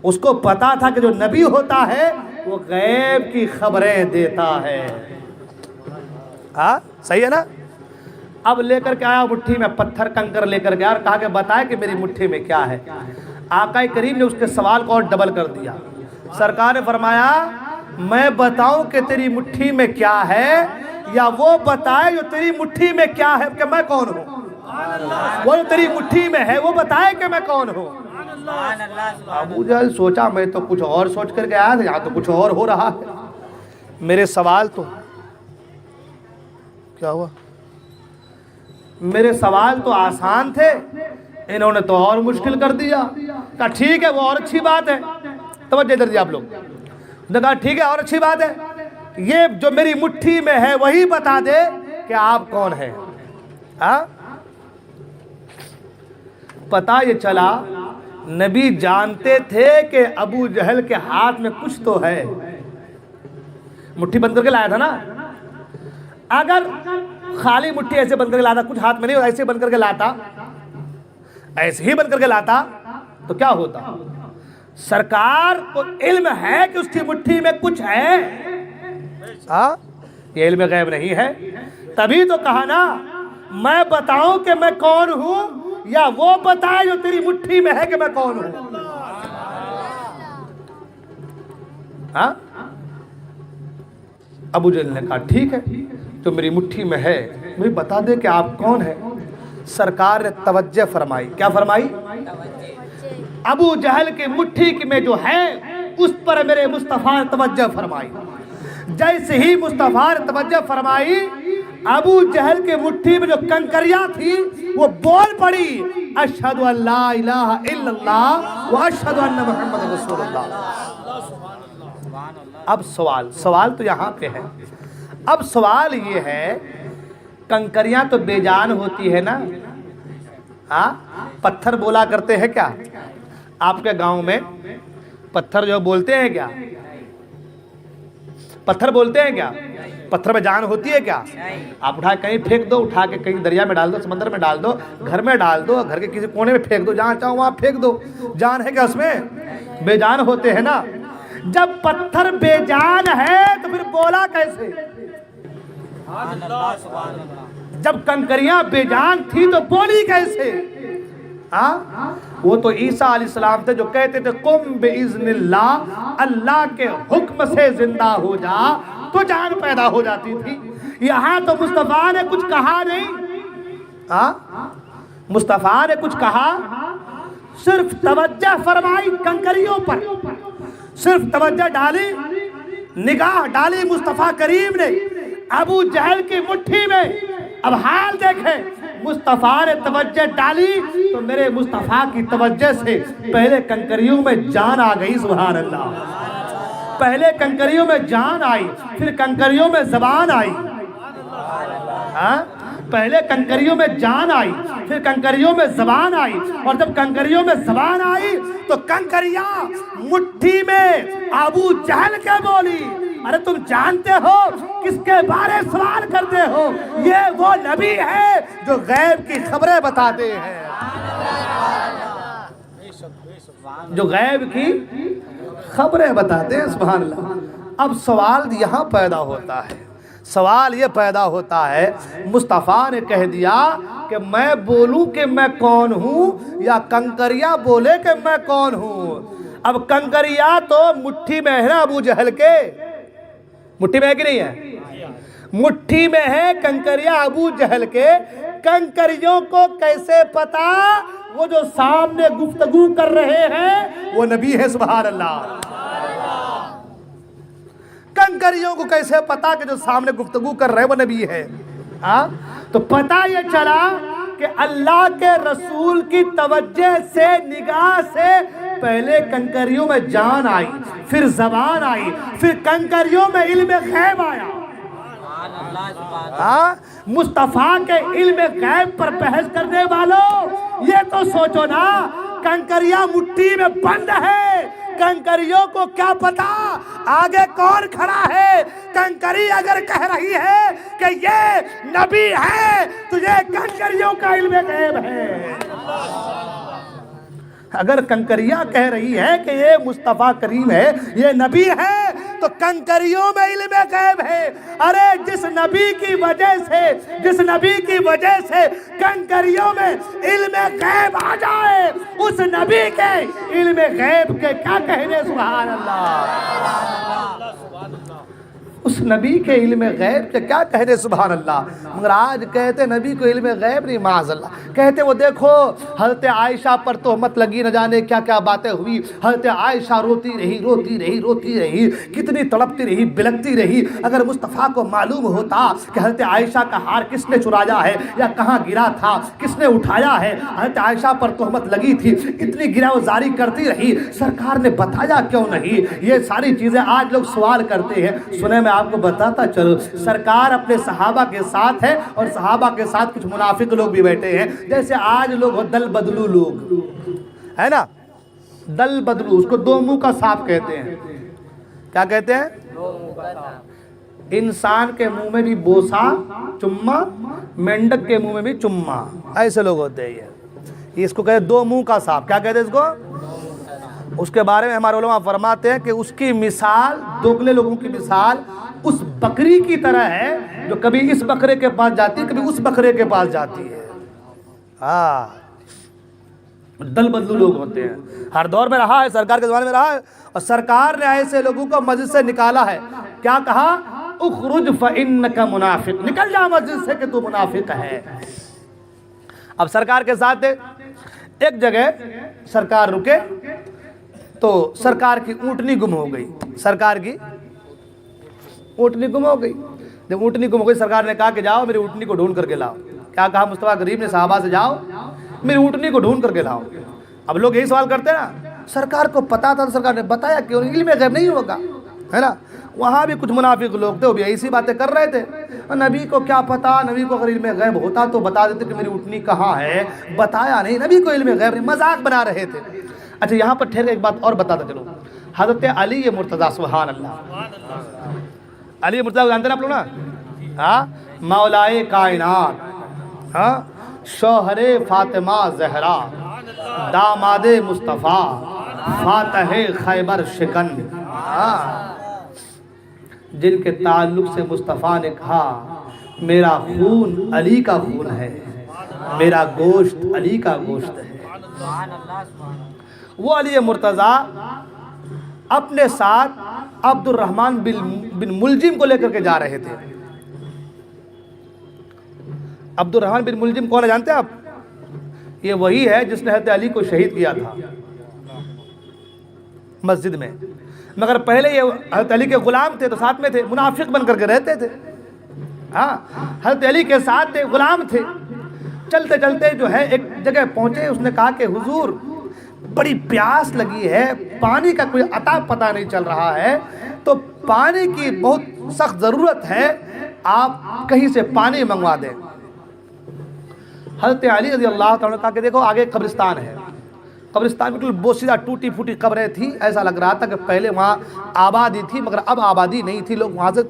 اس کو پتا تھا کہ جو نبی ہوتا ہے وہ غیب کی خبریں دیتا ہے۔ صحیح ہے نا؟ اب لے کر کے آیا مٹھی میں پتھر کنکر لے کر کے اور کہا کہ بتائے کہ میری مٹھی میں کیا ہے۔ آقا کریم نے اس کے سوال کو اور ڈبل کر دیا۔ سرکار نے فرمایا میں بتاؤں کہ تیری مٹھی میں کیا ہے یا وہ بتائے جو تیری مٹھی میں کیا ہے کہ میں کون ہوں؟ وہ جو تیری مٹھی میں ہے وہ بتائے کہ میں کون ہوں۔ ابو جہل سوچا میں تو کچھ اور سوچ کر کے آیا تھا، یہاں تو کچھ اور ہو رہا ہے۔ میرے سوال تو کیا ہوا؟ میرے سوال تو آسان تھے، انہوں نے تو اور مشکل کر دیا۔ کہا ٹھیک ہے وہ اور اچھی بات ہے، توجہ ادھر دیا آپ لوگ۔ نے کہا ٹھیک ہے اور اچھی بات ہے، یہ جو میری مٹھی میں ہے وہی بتا دے کہ آپ کون ہیں۔ پتہ یہ چلا نبی جانتے تھے کہ ابو جہل کے ہاتھ میں کچھ تو ہے، مٹھی بند کر کے لایا تھا نا. اگر خالی مٹھی ایسے بند کر کے لاتا, کچھ ہاتھ میں نہیں, ایسے بند کر کے لاتا, ایسے ہی بند کر کے لاتا تو کیا ہوتا؟ سرکار کو علم ہے کہ اس کی مٹھی میں کچھ ہے. یہ علم غیب نہیں ہے. تبھی تو کہا نا میں بتاؤں کہ میں کون ہوں یا وہ بتائے جو تیری مٹھی میں ہے کہ میں کون ہوں. ابو جہل نے کہا ٹھیک ہے تو میری مٹھی میں ہے, مجھے بتا دے کہ آپ کون ہیں. سرکار نے توجہ فرمائی. کیا فرمائی؟ ابو جہل کی مٹھی میں جو ہے اس پر میرے مصطفیٰ نے توجہ فرمائی. جیسے ہی مصطفیٰ نے توجہ فرمائی, ابو جہل کے مٹھی میں جو کنکریاں تھی وہ بول پڑی, اشہد ان لا الہ الا اللہ و اشہد ان محمد رسول اللہ. اب سوال تو یہاں پہ ہے. اب سوال یہ ہے, کنکریاں تو بے جان ہوتی ہے نا, پتھر بولا کرتے ہیں کیا؟ آپ کے گاؤں میں پتھر جو بولتے ہیں کیا؟ پتھر بولتے ہیں کیا؟ پتھر میں جان ہوتی ہے کیا؟ آپ اٹھا کہیں پھینک دو, اٹھا کے کہیں دریا میں ڈال دو, سمندر میں ڈال دو, گھر میں ڈال دو, گھر کے کسی کونے میں پھینک دو, جہاں چاہو وہاں پھینک دو, جان ہے کیا اس میں؟ بے جان ہوتے ہیں نا. جب پتھر بے جان ہے تو پھر بولا کیسے؟ جب کنکریاں بے جان تھی تو بولی کیسے؟ وہ تو عیسیٰ علیہ السلام تھے جو کہتے تھے قم باذن اللہ, اللہ کے حکم سے زندہ ہو جا, تو جان پیدا ہو جاتی تھی. یہاں تو مصطفیٰ نے کچھ کہا نہیں, مصطفیٰ نے کچھ کہا, صرف توجہ فرمائی کنکریوں پر, صرف توجہ ڈالی, نگاہ ڈالی مصطفیٰ کریم نے ابو جہل کی مٹھی میں. اب حال دیکھیں, مصطفیٰ نے توجہ ڈالی تو میرے مصطفیٰ کی توجہ سے پہلے کنکریوں میں جان آ گئی. سبحان اللہ. پہلے کنکریوں میں جان آئی, پھر کنکریوں میں زبان آئی. پہلے کنکریوں میں جان آئی, پھر کنکریوں میں زبان آئی, اور جب کنکریوں میں زبان آئی تو کنکریاں مٹھی میں ابو جہل کے بولی. ارے تم جانتے ہو کس کے بارے سوال کرتے ہو؟ یہ وہ نبی ہے جو غیب کی خبریں بتاتے ہیں, جو غیب کی خبریں بتاتے ہیں. سبحان اللہ. اب سوال یہاں پیدا ہوتا ہے, سوال یہ پیدا ہوتا ہے, مصطفیٰ نے کہہ دیا کہ میں بولوں کہ میں کون ہوں یا کنکریاں بولے کہ میں کون ہوں. اب کنکریاں تو مٹھی میں ہے نا ابو جہل کے, مٹھی میں ہے کہ نہیں ہے؟ مٹھی میں ہے کنکریاں ابو جہل کے. کنکریوں کو کیسے پتا وہ جو سامنے گفتگو کر رہے ہیں وہ نبی ہے؟ سبحان اللہ. کنکریوں کو کیسے پتا کہ جو سامنے گفتگو کر رہے ہیں وہ نبی ہے؟ تو پتا یہ چلا کہ اللہ کے رسول کی توجہ سے, نگاہ سے پہلے کنکریوں میں جان آئی, پھر زبان آئی, پھر کنکریوں میں علم غیب آیا. مصطفیٰ کے علم غیب پر بحث کرنے والوں یہ تو سوچو نا, کنکریاں مٹھی میں بند ہے, کنکریوں کو کیا پتا آگے کون کھڑا ہے؟ کنکری اگر کہہ رہی ہے کہ یہ نبی ہے تو یہ کنکریوں کا علم غیب ہے. اگر کنکریاں کہہ رہی ہے کہ یہ مصطفیٰ کریم ہے, یہ نبی ہے, تو کنکریوں میں علم غیب ہے. ارے جس نبی کی وجہ سے کنکریوں میں علم غیب آ جائے, اس نبی کے علم غیب کے کیا کہنے؟ سبحان اللہ. اس نبی کے علم غیب کے کیا کہنے؟ سبحان اللہ. مگر آج کہتے نبی کو علم غیب نہیں, معاذ اللہ. کہتے وہ دیکھو حضرت عائشہ پر تہمت لگی, نہ جانے کیا کیا باتیں ہوئی, حضرت عائشہ روتی رہی, کتنی تڑپتی رہی, بلکتی رہی. اگر مصطفیٰ کو معلوم ہوتا کہ حضرت عائشہ کا ہار کس نے چرایا ہے یا کہاں گرا تھا, کس نے اٹھایا ہے, حضرت عائشہ پر تہمت لگی تھی, اتنی گراوزاری کرتی رہی, سرکار نے بتایا کیوں نہیں؟ یہ ساری چیزیں آج لوگ سوال کرتے ہیں. سنیں میں آپ کو بتاتا چلو, سرکار اپنے صحابہ کے ساتھ ہے اور صحابہ کے ساتھ کچھ منافق لوگ بھی بیٹھے ہیں. جیسے آج لوگ دل بدلو لوگ ہے نا, دل بدلو, اس کو دو منہ کا سانپ کہتے ہیں. کیا کہتے ہیں؟ انسان کے منہ میں بھی بوسا چما، مینڈک کے منہ میں بھی چما، ایسے لوگ ہوتے ہیں یہ اس کو کہتے دو منہ کا سانپ. کیا کہتے ہیں اس کو؟ اس کے بارے میں ہمارے علماء فرماتے ہیں کہ اس کی مثال، دوگلے لوگوں کی مثال اس بکری کی طرح ہے جو کبھی اس بکرے کے پاس جاتی ہے، کبھی اس بکرے کے پاس جاتی ہے. دل بدلو لوگ ہوتے ہیں، ہر دور میں رہا ہے، سرکار کے زمانے میں رہا ہے، اور سرکار نے ایسے لوگوں کو مسجد سے نکالا ہے. کیا کہا؟ اخرج فإنک منافق، نکل جا مسجد سے کہ تو منافق ہے. اب سرکار کے ساتھ ایک جگہ سرکار رکے تو سرکار کی اونٹنی گم ہو گئی. سرکار کی اونٹنی گم ہو گئی. جب اونٹنی گم ہو گئی سرکار نے کہا کہ جاؤ میری اونٹنی کو ڈھونڈ کر کے لاؤ. کیا کہا مصطفیٰ کریم نے صحابہ سے؟ جاؤ میری اونٹنی کو ڈھونڈ کر کے لاؤ. اب لوگ یہی سوال کرتے ہیں نا، سرکار کو پتا تھا تو سرکار نے بتایا کیوں؟ علم غیب نہیں ہوگا، ہے نا. وہاں بھی کچھ منافق لوگ تھے، وہ بھی ایسی باتیں کر رہے تھے. نبی کو کیا پتا، نبی کو اگر علم غیب ہوتا تو بتا دیتے کہ میری اونٹنی کہاں ہے. بتایا نہیں، نبی کو علم غیب نہیں، مذاق بنا رہے تھے. اچھا یہاں پر ٹھہر ایک بات اور بتاتا چلو. حضرت علی مرتضیٰ، سبحان اللہ، علی مرتضیٰ جانتے ہیں آپ لوگ نا؟ ہاں، مولائے کائنات، ہاں، شوہر فاطمہ زہرا، داماد مصطفیٰ، فاتح خیبر شکن، جن کے تعلق سے مصطفیٰ نے کہا میرا خون علی کا خون ہے، میرا گوشت علی کا گوشت ہے. وہ علی مرتضیٰ اپنے ساتھ عبد الرحمن بن ملجم کو لے کر کے جا رہے تھے. عبد الرحمن بن ملجم کون ہے جانتے ہیں آپ؟ یہ وہی ہے جس نے حضرت علی کو شہید کیا تھا مسجد میں. مگر پہلے یہ حضرت علی کے غلام تھے تو ساتھ میں تھے، منافق بن کر کے رہتے تھے. ہاں، حضرت علی کے ساتھ تھے، غلام تھے. چلتے چلتے جو ہے ایک جگہ پہنچے. اس نے کہا کہ حضور بڑی پیاس لگی ہے، پانی کا کوئی عطا پتہ نہیں چل رہا ہے، تو پانی کی بہت سخت ضرورت ہے، آپ کہیں سے پانی منگوا دیں. حضرت علی رضی اللہ تعالیٰ نے کہا کہ دیکھو آگے قبرستان ہے. قبرستان بالکل بوسیدہ ٹوٹی پھوٹی قبریں تھیں. ایسا لگ رہا تھا کہ پہلے وہاں آبادی تھی مگر اب آبادی نہیں تھی، لوگ وہاں سے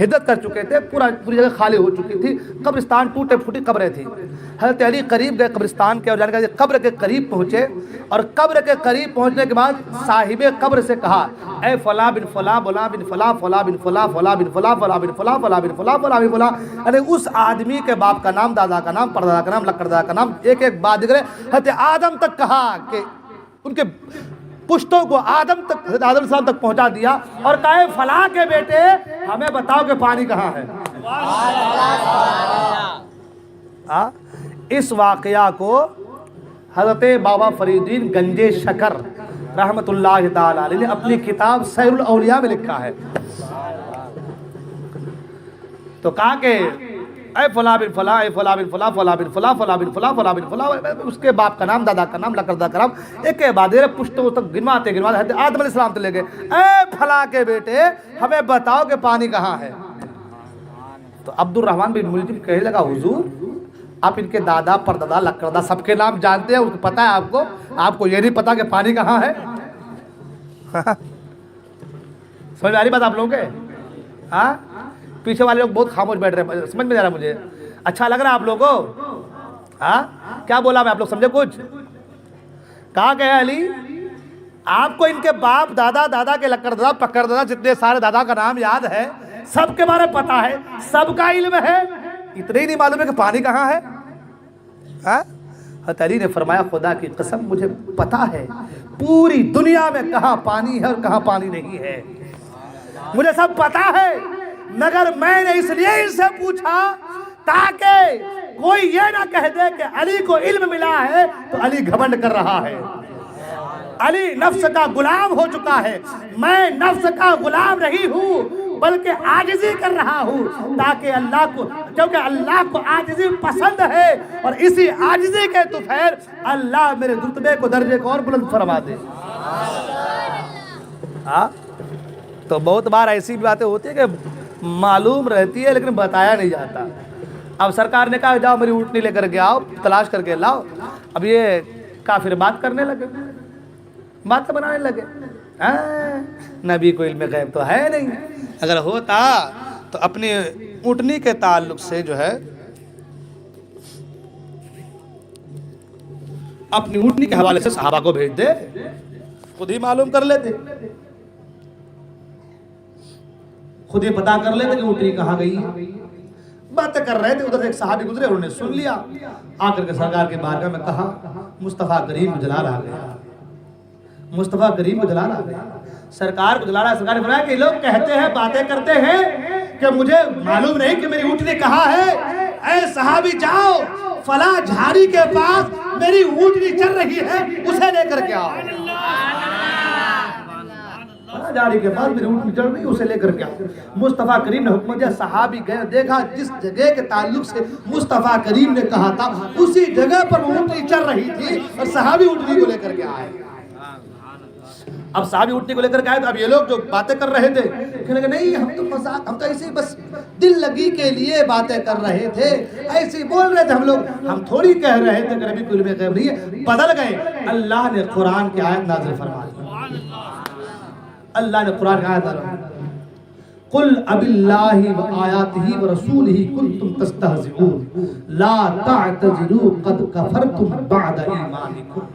ہجرت کر چکے تھے، پوری جگہ خالی ہو چکی تھی. قبرستان ٹوٹے پھوٹی قبریں تھیں. حضرت علی قریب گئے قبرستان کے، اور جانے کا قبر کے قریب پہنچے، اور قبر کے قریب پہنچنے کے بعد صاحب قبر سے کہا اے فلاں بن فلاں فلاں بن فلاں فلاں بن فلاں فلاں بن فلاں فلاں بن فلاں فلاں بن فلاں فلاں بن فلاں، ارے اس آدمی کے باپ کا نام، دادا کا نام، پردادا کا نام، لکڑدادا کا نام، ایک ایک بات ذکر ہے. حضرت آدم تک کہا کہ ان کے پشتوں کو آدم تک، حضرت آدم السلام تک پہنچا دیا، اور کہا اے فلاں کے بیٹے ہمیں بتاؤ کہ پانی کہاں ہے. اس واقعہ کو حضرت بابا فرید الدین گنج شکر رحمت اللہ تعالی علیہ نے اپنی کتاب سیر الاولیاء میں لکھا ہے. تو کہا کہ اے فلاں بن فلاں، اے فلاں بن فلاں، فلاں بن فلاں، فلاں بن فلاں، فلاں بن فلاں، اس کے باپ کا نام، دادا کا نام، لکڑدادا کا نام، ایک کے بعد پشتوں تک گنواتے حضرت آدم علیہ السلام تک لے گئے. اے فلاں کے بیٹے ہمیں بتاؤ کہ پانی کہاں ہے. تو عبد الرحمن بن ملجم کہنے لگا حضور آپ ان کے دادا، پردادا، لکڑدادا سب کے نام جانتے ہیں، اس کو پتہ ہے آپ کو یہ نہیں پتا کہ پانی کہاں ہے. سمجھ میں آ رہی بات آپ لوگوں کے؟ ہاں، پیچھے والے لوگ بہت خاموش بیٹھ رہے ہیں، سمجھ میں جا رہا مجھے. اچھا لگ رہا ہے آپ لوگوں کو؟ ہاں، کیا بولا میں؟ آپ لوگ سمجھے کچھ؟ کہا کہ علی آپ کو ان کے باپ، دادا کے لکڑدادا، پکڑدادا، جتنے سارے دادا کا نام یاد ہے، سب کے بارے پتا ہے، سب کا علم ہے، اتنے ہی نہیں معلوم ہے کہ پانی کہاں ہے. حضرت علی نے فرمایا خدا کی قسم مجھے پتا ہے پوری دنیا میں کہاں پانی ہے اور کہاں پانی نہیں ہے، مجھے سب پتا ہے، مگر میں نے اس لیے ان سے پوچھا تاکہ کوئی یہ نہ کہہ دے کہ علی کو علم ملا ہے تو علی گھمنڈ کر رہا ہے. علی نفس کا غلام ہو چکا ہے، میں نفس کا غلام نہیں ہوں بلکہ عاجزی کر رہا ہوں، تاکہ اللہ کو، کیونکہ اللہ کو عاجزی پسند ہے، اور اسی عاجزی کے طفیل اللہ میرے رتبے کو، درجے کو اور بلند فرما دے. تو بہت بار ایسی باتیں ہوتی ہیں کہ معلوم رہتی ہے لیکن بتایا نہیں جاتا. اب سرکار نے کہا جاؤ میری اونٹنی لے کر کے آؤ، تلاش کر کے لاؤ. اب یہ کافر بات کرنے لگے، باتیں بنانے لگے. نبی کو علم غیب تو ہے نہیں، اگر ہوتا تو اپنی اونٹنی کے تعلق سے جو ہے اپنی اونٹنی کے حوالے سے صحابہ کو بھیج دے، خود ہی معلوم کر لیتے، خود ہی پتا کر لیتے کہ اونٹنی کہاں گئی ہے۔ باتیں کر رہے تھے، ادھر سے ایک صحابی گزرے، انہوں نے سن لیا، آ کر کے سرکار کے بارگاہ میں کہا مصطفیٰ کریم کو جلال آ گیا، مصطفیٰ کریم کو جلال آ گیا، سرکار کو جلال آ گیا۔ سرکار نے فرمایا کہ لوگ کہتے ہیں، باتیں کرتے ہیں کہ مجھے معلوم نہیں کہ میری اونٹنی کہاں ہے، اے صحابی جاؤ فلاں جھاڑی کے پاس میری اونٹنی چل رہی ہے، اسے لے کر کے آؤ، جھاڑی کے پاس میری اونٹنی چل رہی ہے، اسے لے کر کے آؤ۔ مصطفیٰ کریم نے حکم دیا، صحابی گئے، دیکھا جس جگہ کے تعلق سے مصطفیٰ کریم نے کہا تھا اسی جگہ پر اونٹنی چل رہی تھی، اور صحابی اونٹنی کو لے کر کے آئے۔ اب صحابی اونٹنی کو لے کر کے آئے تو اب یہ لوگ جو باتیں کر رہے تھے کہنے لگے نہیں ہم تو مذاق، ہم تو ایسے بس دل لگی کے لیے باتیں کر رہے تھے، ایسے بول رہے تھے ہم لوگ، ہم تھوڑی کہہ رہے تھے کہ نبی کو علم غیب نہیں ہے۔ بدل گئے، اللہ نے قرآن کی آیت نازل فرما دی، اللہ نے قرآن کی آیت نازل فرما دی، قل اب اللہ وآیاتہ ورسولہ کنتم تستہزئون لا تعتذروا قد کفرتم بعد ایمانکم۔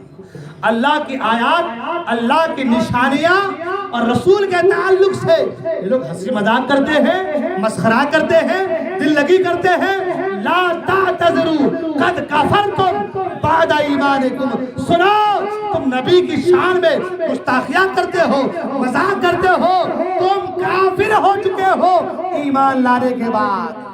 اللہ کی آیات، اللہ کی نشانیاں اور رسول کے تعلق سے یہ لوگ ہنسی مذاق کرتے ہیں، مسخرہ کرتے ہیں، دل لگی کرتے ہیں۔ لا تعتذروا قد کفرتم بعد ایمانکم، سنو تم نبی کی شان میں گستاخیاں کرتے ہو، مذاق کرتے ہو، تم کافر ہو چکے ہو ایمان لانے کے بعد۔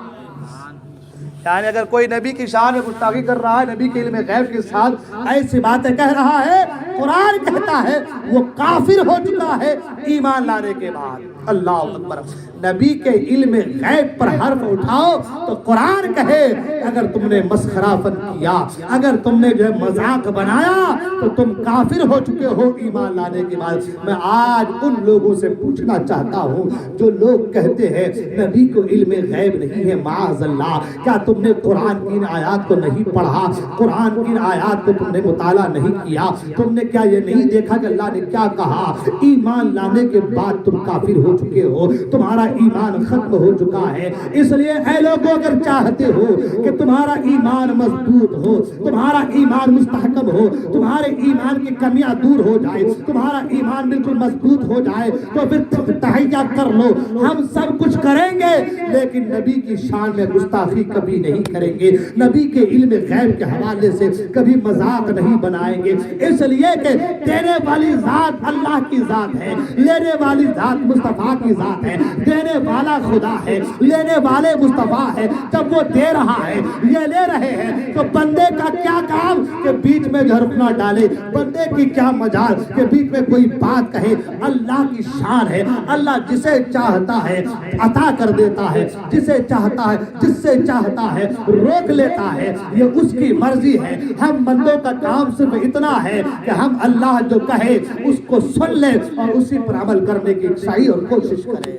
یعنی اگر کوئی نبی کی شان میں گستاخی کر رہا ہے، نبی کے علم غیب کے ساتھ ایسی باتیں کہہ رہا ہے، قرآن کہتا ہے وہ کافر ہو چکا ہے ایمان لانے کے بعد۔ اللہ اکبر۔ نبی کے علم غیب پر حرف اٹھاؤ تو قرآن کہے اگر تم نے مسخرہ فن کیا، اگر تم نے جو ہے مذاق بنایا تو تم کافر ہو چکے ہو ایمان لانے کے بعد۔ میں آج ان لوگوں سے پوچھنا چاہتا ہوں جو لوگ کہتے ہیں نبی کو علم غیب نہیں ہے، معاذ اللہ، کیا تم نے قرآن کی ان آیات کو نہیں پڑھا؟ قرآن کی ان آیات کو تم نے مطالعہ نہیں کیا؟ تم نے کیا یہ نہیں دیکھا کہ اللہ نے کیا کہا؟ ایمان لانے کے بعد تم کافر ہو چکے ہو، تمہارا ایمان ختم ہو چکا ہے۔ اس لیے اے لوگوں اگر چاہتے ہو کہ تمہارا ایمان مضبوط ہو، تمہارا ایمان مستحکم ہو، تمہارے ایمان کی کمیاں دور ہو جائے، تمہارا ایمان بالکل مضبوط ہو جائے تو پھر تحیہ کر لو، ہم سب کچھ کریں گے لیکن نبی کی شان میں گستاخی کبھی نہیں کریں گے، نبی کے علم غیب کے حوالے سے کبھی مذاق نہیں بنائیں گے، اس لیے کہ دینے والی ذات اللہ کی ذات ہے، لینے والی ذات مصطفیٰ کی ذات ہے، دینے والا خدا ہے، لینے والے مصطفیٰ ہے۔ جب وہ دے رہا ہے، یہ لے رہے ہیں تو بندے کا کیا کام کہ بیچ میں جھڑکنا ڈالے، بندے کی کیا مجال کہ بیچ میں کوئی بات کہے۔ اللہ کی شان ہے، اللہ جسے چاہتا ہے عطا کر دیتا ہے، جسے چاہتا ہے، جس سے چاہتا ہے روک لیتا ہے، یہ اس کی مرضی ہے۔ ہم بندوں کا کام صرف اتنا ہے کہ ہم اللہ جو کہے اس کو سن لیں اور اسی پر عمل کرنے کی صحیح اور کوشش کریں۔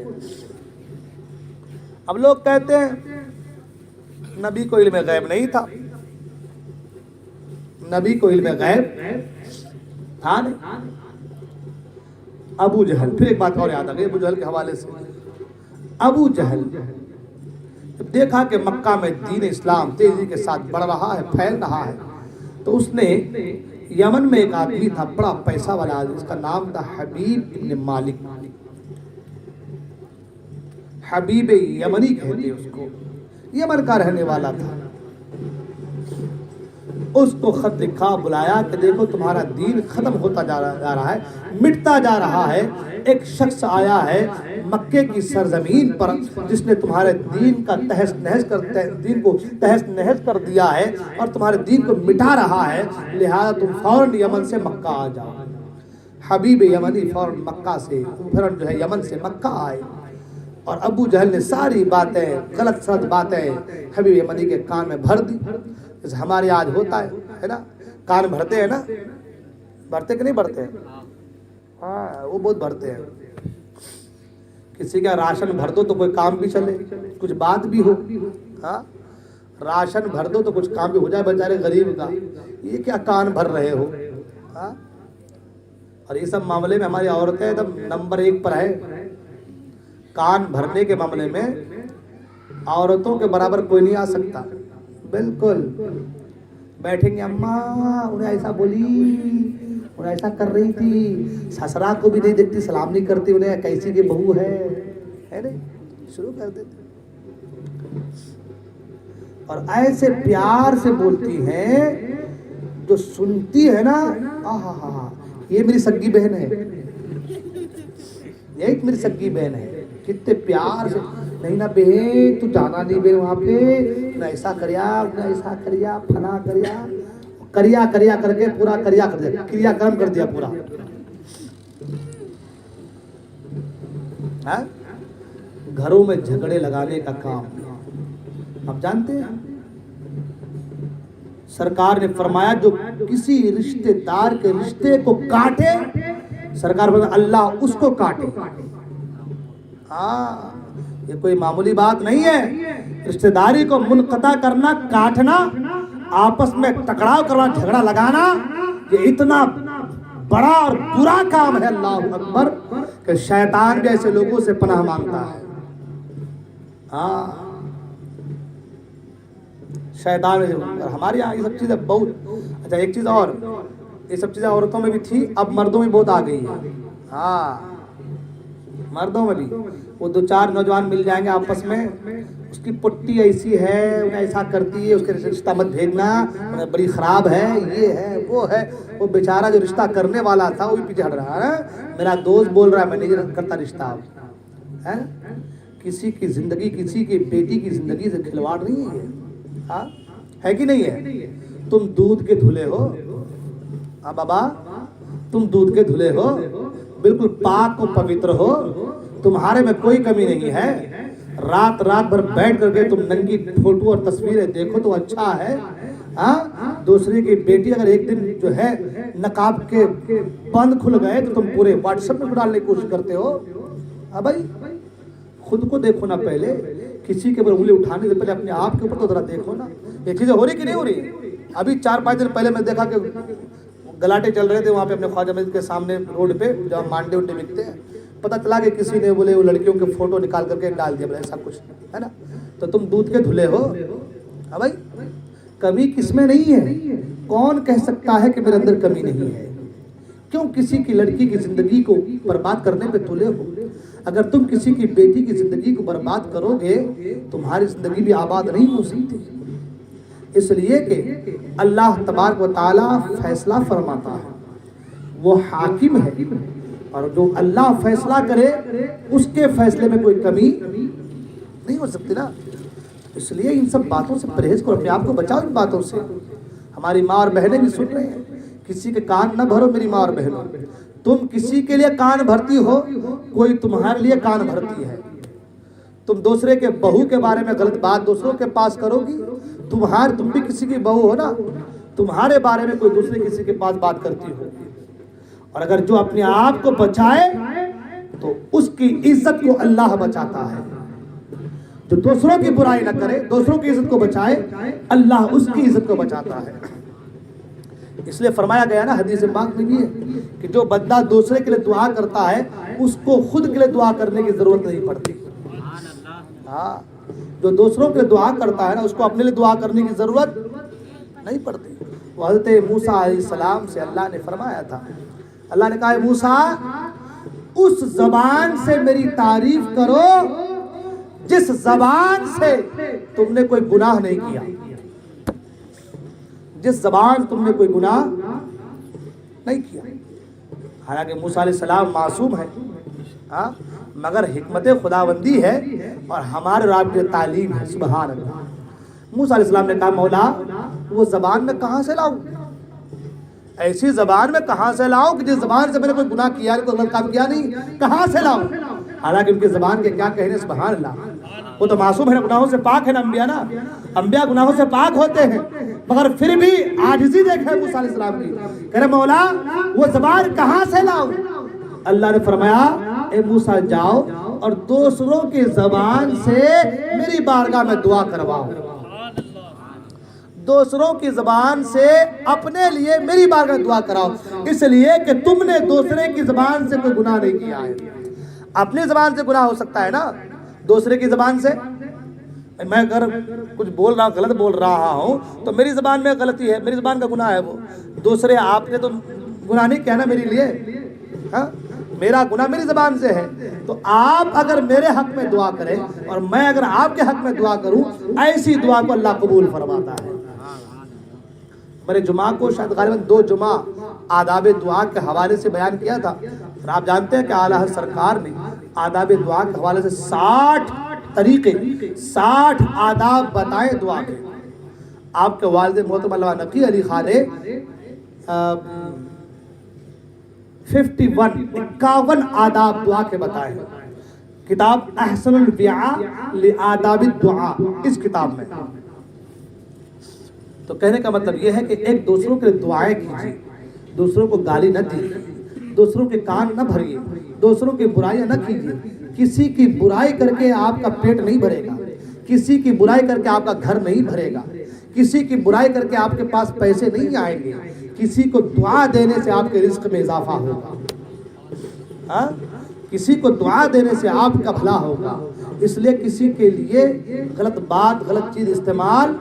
اب لوگ کہتے ہیں نبی کو علم غیب نہیں تھا، نبی کو علم غیب تھا نہیں۔ ابو جہل، پھر ایک بات اور یاد آ گئی ابو جہل کے حوالے سے۔ ابو جہل جب دیکھا کہ مکہ میں دین اسلام تیزی کے ساتھ بڑھ رہا ہے، پھیل رہا ہے، تو اس نے یمن میں ایک آدمی تھا بڑا پیسہ والا آدمی، اس کا نام تھا حبیب بن مالک، حبیب یمنی کہتے اس کو، یمن کا رہنے والا تھا۔ اس کو خط لکھا، بلایا کہ دیکھو تمہارا دین ختم ہوتا جا رہا ہے، مٹتا جا رہا ہے، ایک شخص آیا ہے مکے کی سرزمین پر جس نے تمہارے دین کا تہس نہس کر دیا ہے اور تمہارے دین کو مٹا رہا ہے، لہذا تم فوراً یمن سے مکہ آ جاؤ۔ حبیب یمنی فوراً مکہ سے پھر جو ہے یمن سے مکہ آئے، اور ابو جہل نے ساری باتیں، غلط سلط باتیں حبیب یمنی کے کان میں بھر دی، جیسے ہمارے آج ہوتا ہے نا، کان بھرتے ہیں نا، بھرتے کہ نہیں بھرتے ہیں؟ ہاں وہ بہت بھرتے ہیں۔ کسی کا راشن بھر دو تو کوئی کام بھی چلے، کچھ بات بھی ہو، ہاں راشن بھر دو تو کچھ کام بھی ہو جائے بیچارے غریب کا، یہ کیا کان بھر رہے ہو؟ ہاں اور یہ سب معاملے میں ہماری عورتیں ایک دم نمبر 1 پر ہے، کان بھرنے کے معاملے میں عورتوں کے برابر کوئی نہیں آ سکتا. بالکل بیٹھیں گے اماں انہیں ایسا بولی, انہیں ایسا کر رہی تھی, سسرا کو بھی نہیں دیکھتی, سلام نہیں کرتی, انہیں کیسی کی بہو ہے نہیں, شروع کر دیتے. اور ایسے پیار سے بولتی ہیں جو سنتی ہے نا, آہا یہ میری سگی بہن ہے, یہ میری سگی بہن ہے, کتنے پیار سے. نہیں نا بہن تو جانا نہیں بہن وہاں پہ, نہ ایسا کریا نہ ایسا کریا, فنا کریا کر کے پورا کریا کرم کر دیا پورا. گھروں میں جھگڑے لگانے کا کام آپ جانتے ہیں. سرکار نے فرمایا جو کسی رشتے دار کے رشتے کو کاٹے, سرکار فرمایا اللہ اس کو کاٹے. ہاں یہ کوئی معمولی بات نہیں ہے. رشتہ داری کو منقطع کرنا, کاٹنا, آپس میں ٹکراؤ کرنا, جھگڑا لگانا, یہ اتنا بڑا اور برا کام ہے, اللہ اکبر, کہ شیطان جیسے لوگوں سے پناہ مانگتا ہے. ہاں شیطان ہمارے یہاں یہ سب چیزیں بہت. اچھا ایک چیز اور, یہ سب چیزیں عورتوں میں بھی تھی, اب مردوں میں بہت آ گئی ہے. ہاں مردوں میں بھی وہ دو چار نوجوان مل جائیں گے آپس میں, اس کی پٹی ایسی ہے, انہیں ایسا کرتی ہے, اس کے رشتہ مت بھیجنا, بڑی خراب ہے, یہ ہے وہ ہے. وہ بیچارہ جو رشتہ کرنے والا تھا وہ بھی پیچھے ہٹ رہا ہے, میرا دوست بول رہا ہے میں نہیں کرتا رشتہ. کسی کی زندگی, کسی کی بیٹی کی زندگی سے کھلواڑ نہیں ہے. ہاں ہے کہ نہیں ہے؟ تم دودھ کے دھلے ہو, ہاں بابا تم دودھ کے دھلے ہو, بالکل پاک و پوتر ہو, تمہارے میں کوئی کمی نہیں ہے. رات بھر بیٹھ کر کے تم ننگی فوٹو اور تصویریں دیکھو تو اچھا ہے. ہاں دوسری کی بیٹی اگر ایک دن جو ہے نقاب کے بند کھل گئے تو تم پورے واٹس ایپ میں ڈالنے کی کوشش کرتے ہو. ہاں بھائی خود کو دیکھو نا پہلے, کسی کے اوپر انگلی اٹھانے سے پہلے اپنے آپ کے اوپر تو ذرا دیکھو نا, یہ چیزیں ہو رہی کہ نہیں ہو رہی. ابھی 4-5 دن پہلے میں دیکھا کہ گلاٹے چل رہے تھے وہاں پہ اپنے خواجہ مسجد کے سامنے روڈ پہ جہاں مانڈے انڈے بکتے ہیں. پتہ چلا کہ کسی نے بولے وہ لڑکیوں کے فوٹو نکال کر کے ڈال دیا, ایسا کچھ ہے نا. تو تم دودھ کے دھلے ہو. ہاں بھائی کمی کس میں نہیں ہے؟ کون کہہ سکتا ہے کہ میرے اندر کمی نہیں ہے؟ کیوں کسی کی لڑکی کی زندگی کو برباد کرنے پہ تلے ہو؟ اگر تم کسی کی بیٹی کی زندگی کو برباد کرو گے تمہاری زندگی بھی آباد نہیں ہو سکتی. اس لیے کہ اللہ تبارک و تعالی فیصلہ فرماتا ہے, وہ حاکم ہے, اور جو اللہ فیصلہ کرے اس کے فیصلے میں کوئی کمی نہیں ہو سکتی نا. اس لیے ان سب باتوں سے پرہیز کرو, اپنے آپ کو بچاؤ ان باتوں سے. ہماری ماں اور بہنیں بھی سن رہے ہیں, کسی کے کان نہ بھرو میری ماں اور بہنوں. تم کسی کے لیے کان بھرتی ہو, کوئی تمہارے لیے کان بھرتی ہے. تم دوسرے کے بہو کے بارے میں غلط بات دوسروں کے پاس کرو گی, تم بھی کسی کی بہو ہو نا, تمہارے بارے میں کوئی دوسرے کسی کے پاس بات کرتی ہو. اور اگر جو اپنے آپ کو بچائے تو اس کی عزت کو اللہ بچاتا ہے. جو دوسروں کی برائی نہ کرے, دوسروں کی عزت کو بچائے, اللہ اس کی عزت کو بچاتا ہے. اس لیے فرمایا گیا نا حدیث پاک میں بھی ہے کہ جو بندہ دوسرے کے لیے دعا کرتا ہے اس کو خود کے لیے دعا کرنے کی ضرورت نہیں پڑتی. ہاں جو دوسروں کے لیے دعا کرتا ہے نا اس کو اپنے لیے دعا کرنے کی ضرورت نہیں پڑتی. وہ حضرت موسیٰ علیہ السلام سے اللہ نے فرمایا تھا, اللہ نے کہا موسیٰ اس زبان سے میری تعریف کرو جس زبان سے تم نے کوئی گناہ نہیں کیا, جس زبان تم نے کوئی گناہ نہیں کیا. حالانکہ موسیٰ علیہ السلام معصوم ہے, ہاں مگر حکمت خداوندی ہے اور ہمارے رب کی تعلیم ہے. سبحان اللہ. موسیٰ علیہ السلام نے کہا مولا وہ زبان میں کہاں سے لاؤں, ایسی زبان میں کہاں سے لاؤں کہ جس زبان سے میں نے کوئی گناہ کیا نہیں, کوئی غلط کام کیا نہیں, کہاں سے لاؤں. حالانکہ ان کی زبان کے کیا کہنے, سبحان اللہ. وہ تو معصوم ہے, گناہوں سے پاک ہے نا انبیاء نا, انبیاء گناہوں سے پاک ہوتے ہیں, مگر پھر بھی عاجزی دیکھے موسیٰ علیہ السلام کی, کہہ رہے مولا وہ زبان کہاں سے لاؤں. اللہ نے فرمایا اے موسیٰ جاؤ اور دوسروں کی زبان سے میری بارگاہ میں دعا کرواؤ, دوسروں کی زبان سے اپنے لیے میری بارگاہ میں دعا کراؤ. اس لیے کہ تم نے دوسرے کی زبان سے کوئی گناہ نہیں کیا ہے. اپنی زبان سے گناہ ہو سکتا ہے نا, دوسرے کی زبان سے میں اگر کچھ بول رہا غلط بول رہا ہوں تو میری زبان میں غلطی ہے، میری زبان کا گناہ ہے وہ، دوسرے آپ نے تو گناہ نہیں کیا نا میرے لیے، ہاں میرا گناہ میری زبان سے ہے۔ تو آپ اگر میرے حق میں دعا کریں اور میں اگر آپ کے حق میں دعا کروں، ایسی دعا کو اللہ قبول فرماتا ہے۔ میں نے جمعہ کو شاید غالباً 2 جمعہ آداب دعا کے حوالے سے بیان کیا تھا، اور آپ جانتے ہیں کہ اعلیٰ حضرت سرکار نے آداب دعا کے حوالے سے 60 طریقے 60 آداب بتائے دعا کے۔ آپ کے والد محترم علامہ نقی علی خان نے 51 آداب دعا کے بتائے ہیں، کتاب احسن الوعاء لآداب الدعاء، اس کتاب میں۔ تو کہنے کا مطلب یہ ہے کہ ایک دوسروں کے لیے دعائیں کیجیے، دوسروں کو گالی نہ دیجیے، دوسروں کے کان نہ بھریے، دوسروں کی برائیاں نہ کیجیے۔ کسی کی برائی کر کے آپ کا پیٹ نہیں بھرے گا، کسی کی برائی کر کے آپ کا گھر نہیں بھرے گا، کسی کی برائی کر کے آپ کے پاس پیسے نہیں آئیں گے، کسی کو دعا دینے سے آپ کے رزق میں اضافہ ہوگا، ہاں کسی کو دعا دینے سے آپ کا بھلا ہوگا۔ اس لیے کسی کے لیے غلط بات غلط چیز استعمال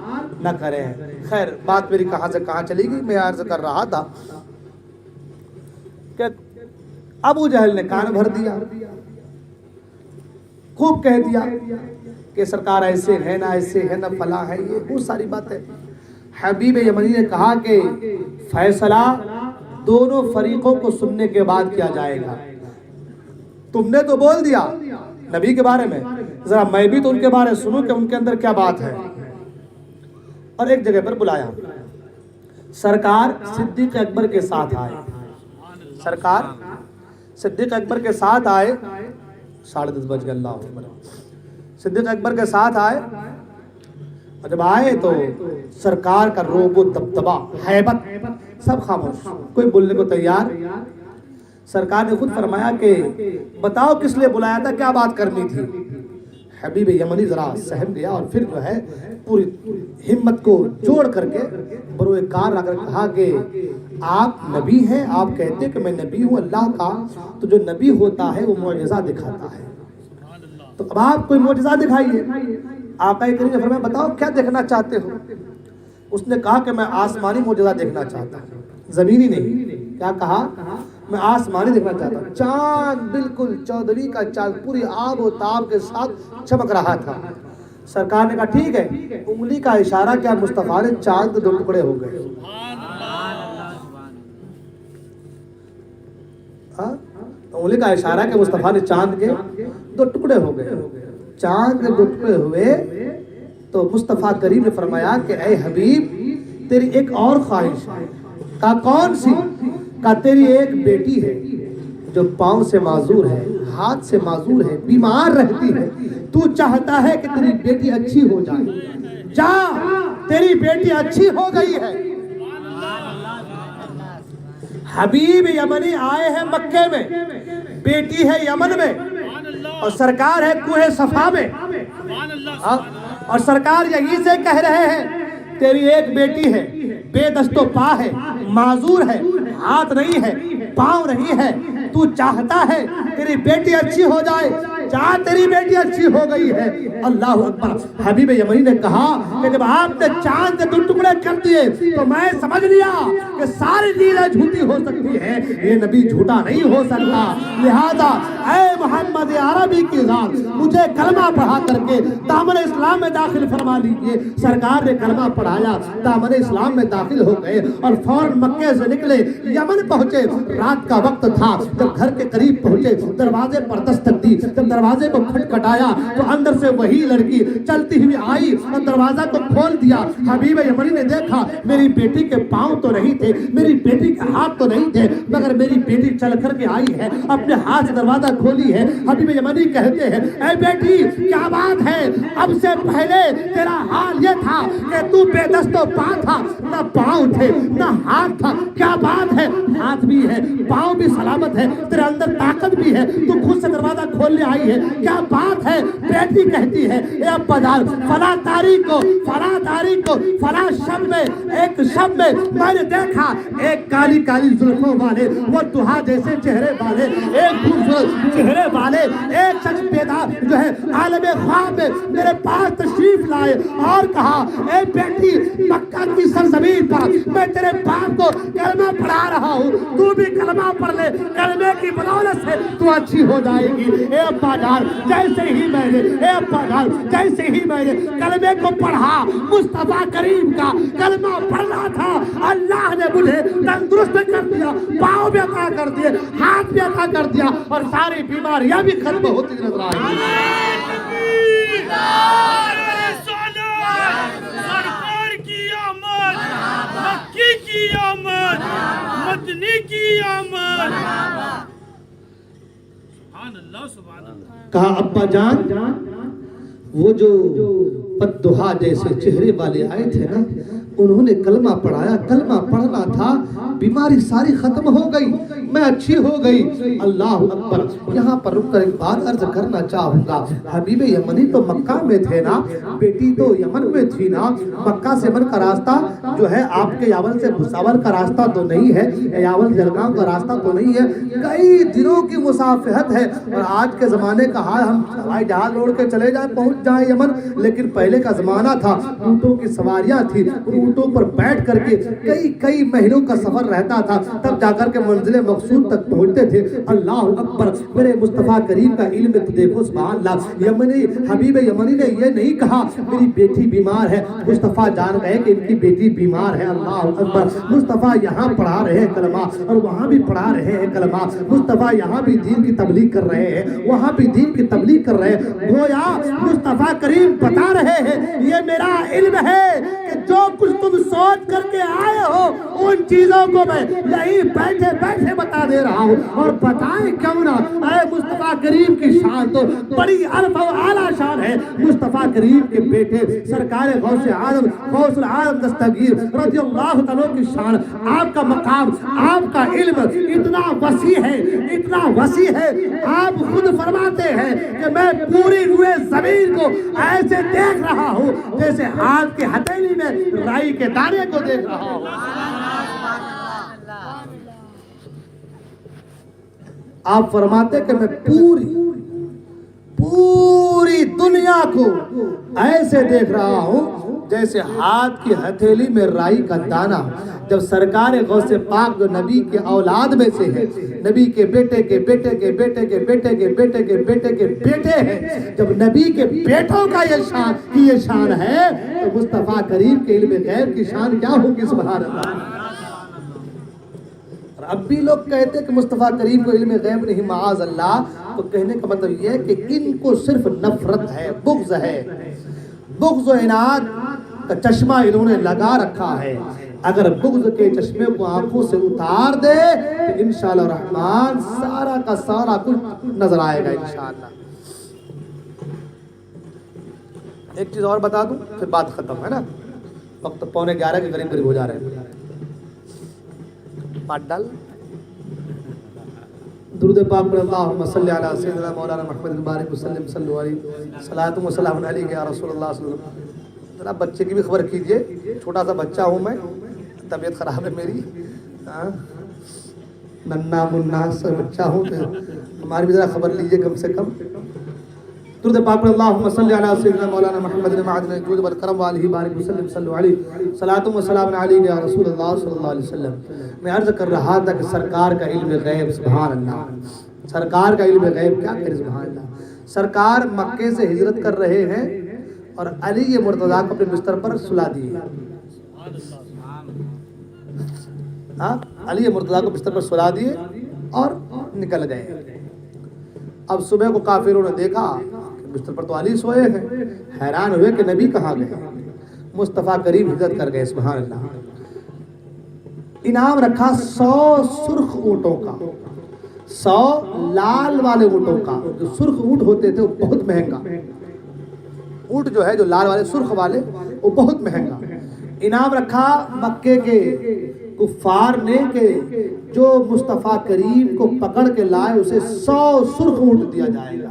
نہ کریں۔ خیر بات میری کہاں سے کہاں چلی گئی، میں عرض کر رہا تھا کہ ابو جہل نے کان بھر دیا، خوب کہہ دیا کہ سرکار ایسے ہے نہ ایسے ہے نہ فلاں ہے، یہ بہت ساری باتیں۔ حبیب یمنی نے کہا کہ فیصلہ دونوں فریقوں کو سننے کے بعد کیا جائے گا۔ تم نے تو بول دیا نبی کے بارے میں، ذرا میں بھی تو ان کے بارے سنوں کہ ان کے اندر کیا بات ہے۔ اور ایک جگہ پر بلایا، سرکار صدیق اکبر کے ساتھ آئے، سرکار صدیق اکبر کے ساتھ آئے، 10:30 بج گئے، اللہ اکبر، صدیق اکبر کے ساتھ آئے، اور جب آئے تو سرکار کا روب و دبدبا ہیبت سب خاموش، کوئی بولنے کو تیار۔ سرکار نے خود فرمایا کہ بتاؤ کس لیے بلایا تھا، کیا بات کرنی تھی۔ حبیب یمنی ذرا سہم گیا اور پھر جو ہے پوری ہمت کو جوڑ کر کے بروئے کار لا کر کہا کہ آپ نبی ہیں، آپ کہتے ہیں کہ میں نبی ہوں اللہ کا، تو جو نبی ہوتا ہے وہ معجزہ دکھاتا ہے، تو اب آپ کوئی معجزہ دکھائیے۔ آقا کریم نے فرمایا بتاؤ کیا دیکھنا چاہتے ہو۔ اس نے کہا کہ میں آسمانی معجزہ دیکھنا چاہتا ہوں، زمینی نہیں۔ کیا کہا؟ میں آسمانی دیکھنا چاہتا ہوں۔ چاند بالکل 14ویں کا چاند پوری آب و تاب کے ساتھ چمک رہا تھا۔ سرکار نے کہا ٹھیک ہے، انگلی کا اشارہ کیا، مصطفیٰ نے چاند کے 2 ٹکڑے ہو گئے۔ انگلی کا اشارہ کہ مصطفیٰ نے چاند کے 2 ٹکڑے ہو گئے۔ چاند کے 2 ٹکڑے ہوئے تو مصطفیٰ کریم نے فرمایا کہ اے حبیب تیری ایک اور خواہش ہے۔ کہا کون سی؟ کہا تیری ایک بیٹی ہے جو پاؤں سے معذور ہے، ہاتھ سے معذور ہے، بیمار رہتی ہے، تو چاہتا ہے کہ تیری بیٹی اچھی ہو جائے، جا تیری بیٹی اچھی ہو گئی ہے۔ حبیب یمنی آئے ہیں مکے میں، بیٹی ہے یمن میں، اور سرکار ہے کوہ صفا میں، اور سرکار یہی سے کہہ رہے ہیں تیری ایک بیٹی ہے، بے دست و پا ہے، معذور ہے، ہاتھ نہیں ہے، پاؤں نہیں ہے، تو چاہتا ہے تیری بیٹی اچھی ہو جائے، جا تیری بیٹی اچھی ہو گئی ہے۔ اللہ اکبر۔ حبیب یمنی نے کہا کہ جب آپ نے چاند کے 2 ٹکڑے کر دیے تو میں سمجھ لیا کہ ساری چیزیں جھوٹی ہو سکتی ہیں، یہ نبی جھوٹا نہیں ہو سکتا، لہذا اے محمد عربی کی ذات مجھے کلمہ پڑھا کر کے دامن اسلام میں داخل فرما لیجیے۔ سرکار نے کلمہ پڑھایا، دامن اسلام میں داخل ہو گئے اور فوراً مکے سے نکلے، یمن پہنچے۔ رات کا وقت تھا، جب گھر کے قریب پہنچے دروازے پر دستک دی، جب دروازے کو کھٹکھٹایا تو اندر سے وہی لڑکی چلتی ہوئی آئی اور دروازہ کو کھول دیا۔ حبیب یمنی نے دیکھا میری بیٹی کے پاؤں تو نہیں تھے، میری بیٹی کے ہاتھ تو نہیں تھے، مگر میری بیٹی چل کر کے آئی ہے، اپنے ہاتھ سے دروازہ کھولی ہے۔ حبیب یمنی کہتے ہیں اے بیٹی کیا بات ہے، اب سے پہلے تیرا حال یہ تھا کہ تو بے دست و پا تھا، نہ پاؤں تھے نہ ہاتھ تھا، کیا بات ہے، ہاتھ بھی ہے، پاؤں بھی سلامت ہے، تیرے اندر طاقت بھی ہے، تو خود سے دروازہ کھولنے آئی ہے، کیا بات ہے۔ بیٹی کہتی ہے اے ابا جان فلاں تاریخ کو فلاں شب میں ایک شب میں میں نے دیکھا ایک کالی کالی زلفوں والے، وہ دہا جیسے چہرے والے، ایک خوبصورت چہرے والے ایک شخص پیدا جو ہے عالم خواب میں میرے پاس تشریف لائے اور کہا اے بیٹی مکہ کی سرزمین پر میں تیرے باپ کو کلمہ پڑھا رہا ہوں، تو بھی کلمہ پڑھ لے، کلمے کی بدولت سے تو اچھی ہو جائے گی۔ اے ابا جان جیسے ہی میں نے کلمے کو پڑھا، مصطفیٰ کریم کا کلمہ پڑھنا تھا، اللہ نے مجھے تندرست کر دیا، پاؤں بھی عطا کر دیے، ہاتھ بھی عطا کر دیا اور ساری بیماریاں بھی ختم ہوتی نظر آئی۔ سرکار کی آمد، مکی کی آمد، مدنی کی آمد، سبحان اللہ سبحان اللہ۔ کہا ابا جان وہ جو بددہا جیسے چہرے والے آئے تھے نا، انہوں نے کلمہ پڑھایا، کلمہ پڑھنا تھا، بیماری ساری ختم ہو گئی، میں اچھی ہو گئی۔ اللہ اکبر۔ یہاں پر رک کر ایک بات عرض کرنا چاہوں گا، حبیب یمنی تو مکہ میں تھے نا، بیٹی تو یمن میں تھی نا، مکہ سے یمن کا راستہ جو ہے آپ کے یاول سے بھساول کا راستہ تو نہیں ہے، یاول جلگاؤں کا راستہ تو نہیں ہے، کئی دنوں کی مسافت ہے۔ اور آج کے زمانے کا حال، ہم ہوائی جہاز اوڑ کے چلے جائیں پہنچ جائیں یمن، لیکن پہلے کا زمانہ تھا، اونٹوں کی سواریاں تھی، اونٹوں پر بیٹھ کر کے کئی مہینوں کا سفر رہتا تھا، تب جا کر کے منزل مقصود تک پہنچتے تھے۔ اللہ اکبر۔ میرے مصطفیٰ کریم کا علم تو دیکھو سبحان اللہ۔ یمنی حبیب یمنی نے یہ نہیں کہا میری بیٹی بیمار ہے، مصطفیٰ جان گئے کہ ان کی بیٹی بیمار ہے۔ اللہ اکبر۔ مصطفیٰ یہاں پڑھا رہے ہیں کلمہ اور وہاں بھی پڑھا رہے ہیں کلمہ، مصطفیٰ یہاں بھی دین کی تبلیغ کر رہے ہیں، وہاں بھی دین کی تبلیغ کر رہے ہیں۔ گویا مصطفیٰ کریم بتا رہے ہیں یہ میرا علم ہے کہ جو کچھ تم سوچ کر کے آئے ہو ان چیزوں کو میں یہی بیٹھے بیٹھے بتا دے رہا ہوں، اور بتائیں کیوں نہ۔ اے مصطفیٰ کریم کی شان تو بڑی عرف و اعلیٰ شان ہے۔ مصطفیٰ کریم کے بیٹے سرکار غوث اعظم غوث العالم دستگیر رضی اللہ تعالیٰ کی شان، آپ کا مقام، آپ کا علم اتنا وسیع ہے، اتنا وسیع ہے، آپ خود فرماتے ہیں کہ میں پوری روئے زمین کو ایسے دیکھ رہا ہوں جیسے ہاتھ کے ہتھیلی میں رائی کے دانے کو دیکھ رہا ہوں۔ آپ فرماتے کہ میں پوری دنیا کو ایسے دیکھ رہا ہوں جیسے ہاتھ کی ہتھیلی میں رائی کا دانہ۔ جب سرکار غوث پاک جو نبی کے اولاد میں سے ہے، نبی کے بیٹے کے بیٹے کے بیٹے کے بیٹے کے بیٹے کے بیٹے کے بیٹے ہیں، جب نبی کے بیٹوں کا یہ شان ہے تو مصطفیٰ کریم کے علم غیب کی شان کیا ہوگی؟ سبحان اللہ۔ اور اب بھی لوگ کہتے ہیں کہ مصطفیٰ کریم کو علم غیب نہیں، معاذ اللہ، تو کہنے کا مطلب یہ ہے کہ ان کو صرف نفرت ہے، بغض ہے، بغض و عناد کا چشمہ انہوں نے لگا رکھا ہے۔ اگر بغض کے چشمے کو آنکھوں سے اتار دے تو انشاءاللہ الرحمن سارا کا سارا کچھ نظر آئے گا انشاءاللہ۔ ایک چیز اور بتا دوں پھر بات ختم ہے نا، وقت 11:15 کے قریب ہو جا رہے ہیں۔ بات ڈال درود پاک پر اللہم صلی علی سیدنا مولانا محمد بارک وسلم صلو علیہ صلاۃ و سلام علیہ یا رسول اللہ صلی اللہ علیہ وسلم۔ ذرا بچے کی بھی خبر کیجئے، چھوٹا سا بچہ ہوں میں، طبیعت خراب ہے میری، ننا منا سا بچہ ہوں، ہماری بھی ذرا خبر لیجئے کم سے کم۔ درود پاک پر اللہم صلی علی سیدنا مولانا محمد معدن الجود والکرم وآلہ بارک وسلم صلو علیہ صلاۃ و سلام علیہ یا رسول اللہ صلی اللہ علیہ وسلم۔ میں عرض کر رہا تھا کہ سرکار کا علم غیب، سبحان اللہ، سرکار کا علم غیب کیا کرے، سبحان اللہ۔ سرکار مکے سے ہجرت کر رہے ہیں اور علی مرتضیٰ کو اپنے بستر پر سلا دیے، علی مرتضیٰ کو بستر پر سلا دیے اور نکل گئے۔ اب صبح کو کافروں نے دیکھا کہ بستر پر تو علی سوئے ہیں، حیران ہوئے کہ نبی کہاں گئے۔ مصطفیٰ کریم ہجرت کر گئے، سبحان اللہ۔ انعام رکھا 100 سرخ اونٹوں کا، 100 لال والے اونٹوں کا۔ جو سرخ اونٹ ہوتے تھے وہ بہت مہنگا اونٹ جو ہے، جو لال والے سرخ والے، وہ بہت مہنگا۔ انعام رکھا مکے کے کفار نے کہ جو مصطفیٰ کریم کو پکڑ کے لائے اسے 100 سرخ اونٹ دیا جائے گا۔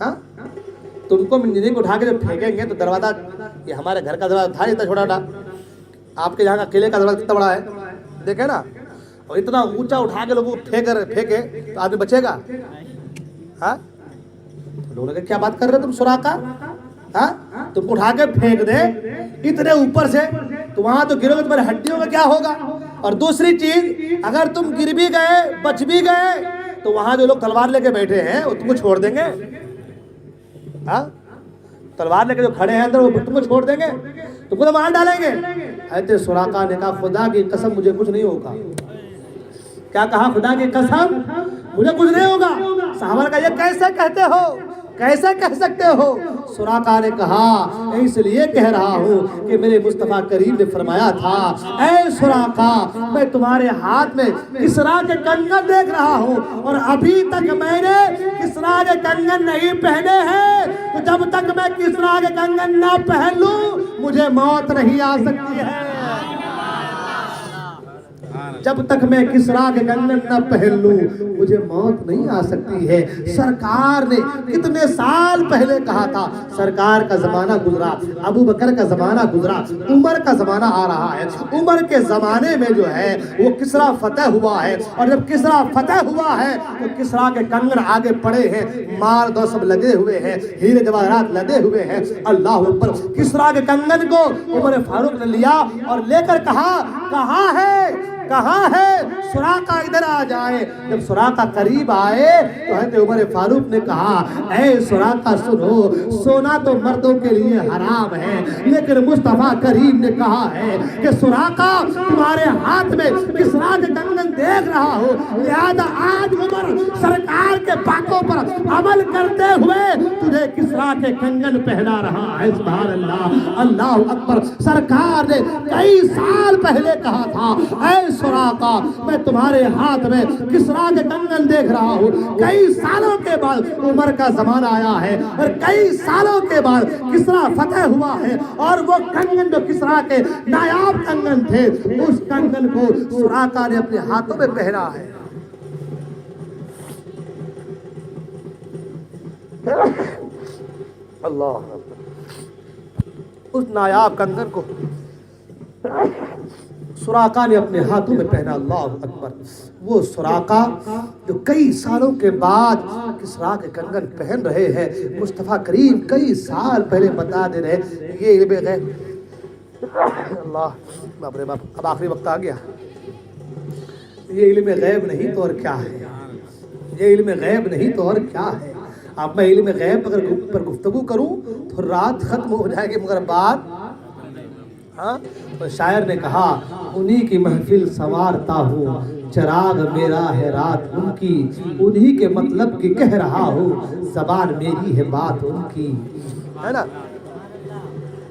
ہاں تم کو منجنیق اٹھا کے جب پھینکیں گے تو دروازہ، یہ ہمارے گھر کا دروازہ تھا اتنا چھوٹا تھا، آپ کے یہاں کا قلعے کا دروازہ کتنا بڑا ہے دیکھیں نا، اور اتنا اونچا اٹھا کے لوگوں پھینکے تو آدمی بچے گا؟ ہاں لوگوں نے کیا بات کر رہے تم سراقہ؟ ہاں تم اٹھا کے پھینک دے اتنے اوپر سے تو وہاں تو گرو گے، تمہاری ہڈیوں میں کیا ہوگا؟ اور دوسری چیز، اگر تم گر بھی گئے بچ بھی گئے تو وہاں جو لوگ تلوار لے کے بیٹھے ہیں وہ تم کو چھوڑ دیں گے؟ ہاں تلوار لے کے جو کھڑے ہیں اندر وہ تم کو چھوڑ دیں گے؟ تم کو تو مار ڈالیں گے۔ حضرت سراقہ نے کہا خدا کی قسم مجھے کچھ نہیں ہوگا۔ کیا کہا؟ خدا کی قسم مجھے کچھ نہیں ہوگا۔ صحابہ نے کہا یہ کیسے کہتے ہو، کیسے کہہ سکتے ہو؟ سراقہ نے کہا اس لیے کہہ رہا ہوں کہ میرے مصطفیٰ کریم نے فرمایا تھا اے سراقہ میں تمہارے ہاتھ میں کسریٰ کے کنگن دیکھ رہا ہوں اور ابھی تک میں نے کسریٰ کے کنگن نہیں پہنے ہیں، تو جب تک میں کسریٰ کے کنگن نہ پہن لوں مجھے موت نہیں آ سکتی ہے۔ جب تک میں کسریٰ کے کنگن نہ پہن لوں مجھے موت نہیں آ سکتی ہے۔ سرکار نے کتنے سال پہلے کہا تھا، سرکار کا زمانہ گزرا، ابو بکر کا زمانہ گزرا، عمر کا زمانہ آ رہا ہے۔ عمر کے زمانے میں جو ہے وہ کسریٰ فتح ہوا ہے، اور جب کسریٰ فتح ہوا ہے تو کسریٰ کے کنگن آگے پڑے ہیں، مال دو سب لگے ہوئے ہیں، ہیرے جواہرات لگے ہوئے ہیں۔ اللہ اکبر! کسریٰ کے کنگن کو عمر فاروق نے لیا اور لے کر کہا کہاں ہے، کہاں ہے؟ سراقہ ادھر آ جائے۔ جب سراقہ قریب آئے تو حضرت عمر فاروق نے کہا اے سراقہ سنو، سونا تو مردوں کے لیے حرام ہے، لیکن مصطفیٰ کریم نے کہا ہے کہ سراقہ تمہارے ہاتھ میں کسریٰ کے کنگن دیکھ رہا ہو، لہذا آج عمر سرکار کے باتوں پر عمل کرتے ہوئے تجھے کسریٰ کے کنگن پہنا رہا ہے۔ سبحان اللہ، اللہ اکبر! سرکار نے کئی سال پہلے کہا تھا اے سراقہ میں تمہارے ہاتھ میں کسریٰ کے کنگن دیکھ رہا ہوں۔ کئی سالوں کے بعد عمر کا زمانہ آیا ہے اور کئی سالوں کے بعد کسریٰ فتح ہوا ہے، اور وہ کنگن جو کسریٰ کے نایاب کنگن تھے اس کنگن کو سراقہ نے اپنے ہاتھوں میں پہنا ہے۔ اللہ اس نایاب کنگن کو سراقہ نے اپنے ہاتھوں میں پہنا۔ اللہ اکبر! وہ سراقہ جو کئی سالوں کے بعد کسریٰ کے کنگن پہن رہے ہیں، مصطفیٰ کریم کئی سال پہلے بتا دے رہے یہ علم غیب، اللہ باپ رے باپ، اب آخری وقت آ گیا، یہ علم غیب نہیں تو اور کیا ہے، یہ علم غیب نہیں تو اور کیا ہے۔ اب میں علم غیب پر گفتگو کروں تو رات ختم ہو جائے گی، مگر بات ہاں تو شاعر نے کہا انہی کی محفل سنوارتا ہوں، چراغ میرا ہے رات ان کی، انہی کے مطلب کی کہہ رہا ہوں، زبان میری ہے بات ان کی، ہے نا؟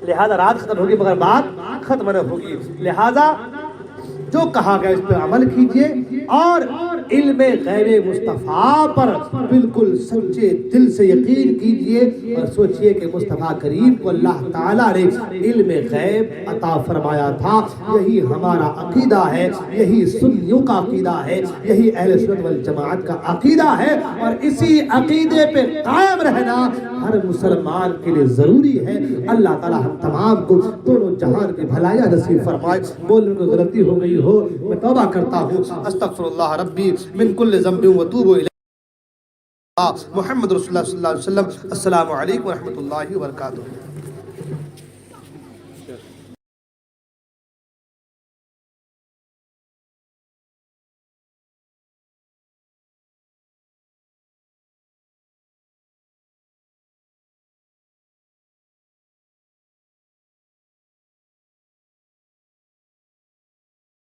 لہذا رات ختم ہوگی مگر بات ختم نہ ہوگی، لہذا جو کہا گیا اس پہ عمل کیجئے اور علم غیب مصطفیٰ پر بالکل سچے دل سے یقین کیجئے اور سوچئے کہ مصطفیٰ کریم کو اللہ تعالیٰ نے علم غیب عطا فرمایا تھا۔ یہی ہمارا عقیدہ ہے، یہی سنیوں کا عقیدہ ہے، یہی اہل سنت والجماعت کا عقیدہ ہے، اور اسی عقیدے پہ قائم رہنا ہر مسلمان کے لیے ضروری ہے۔ اللہ تعالیٰ ہم تمام کو دونوں جہان کی بھلائیاں نصیب فرمائے۔ بولنے کو غلطی ہو گئی ہو میں توبہ کرتا ہوں، استغفر اللہ ربی من کل ذنب وتوب الیہ۔ محمد رسول اللہ صلی اللہ علیہ وسلم۔ السلام علیکم ورحمۃ اللہ وبرکاتہ۔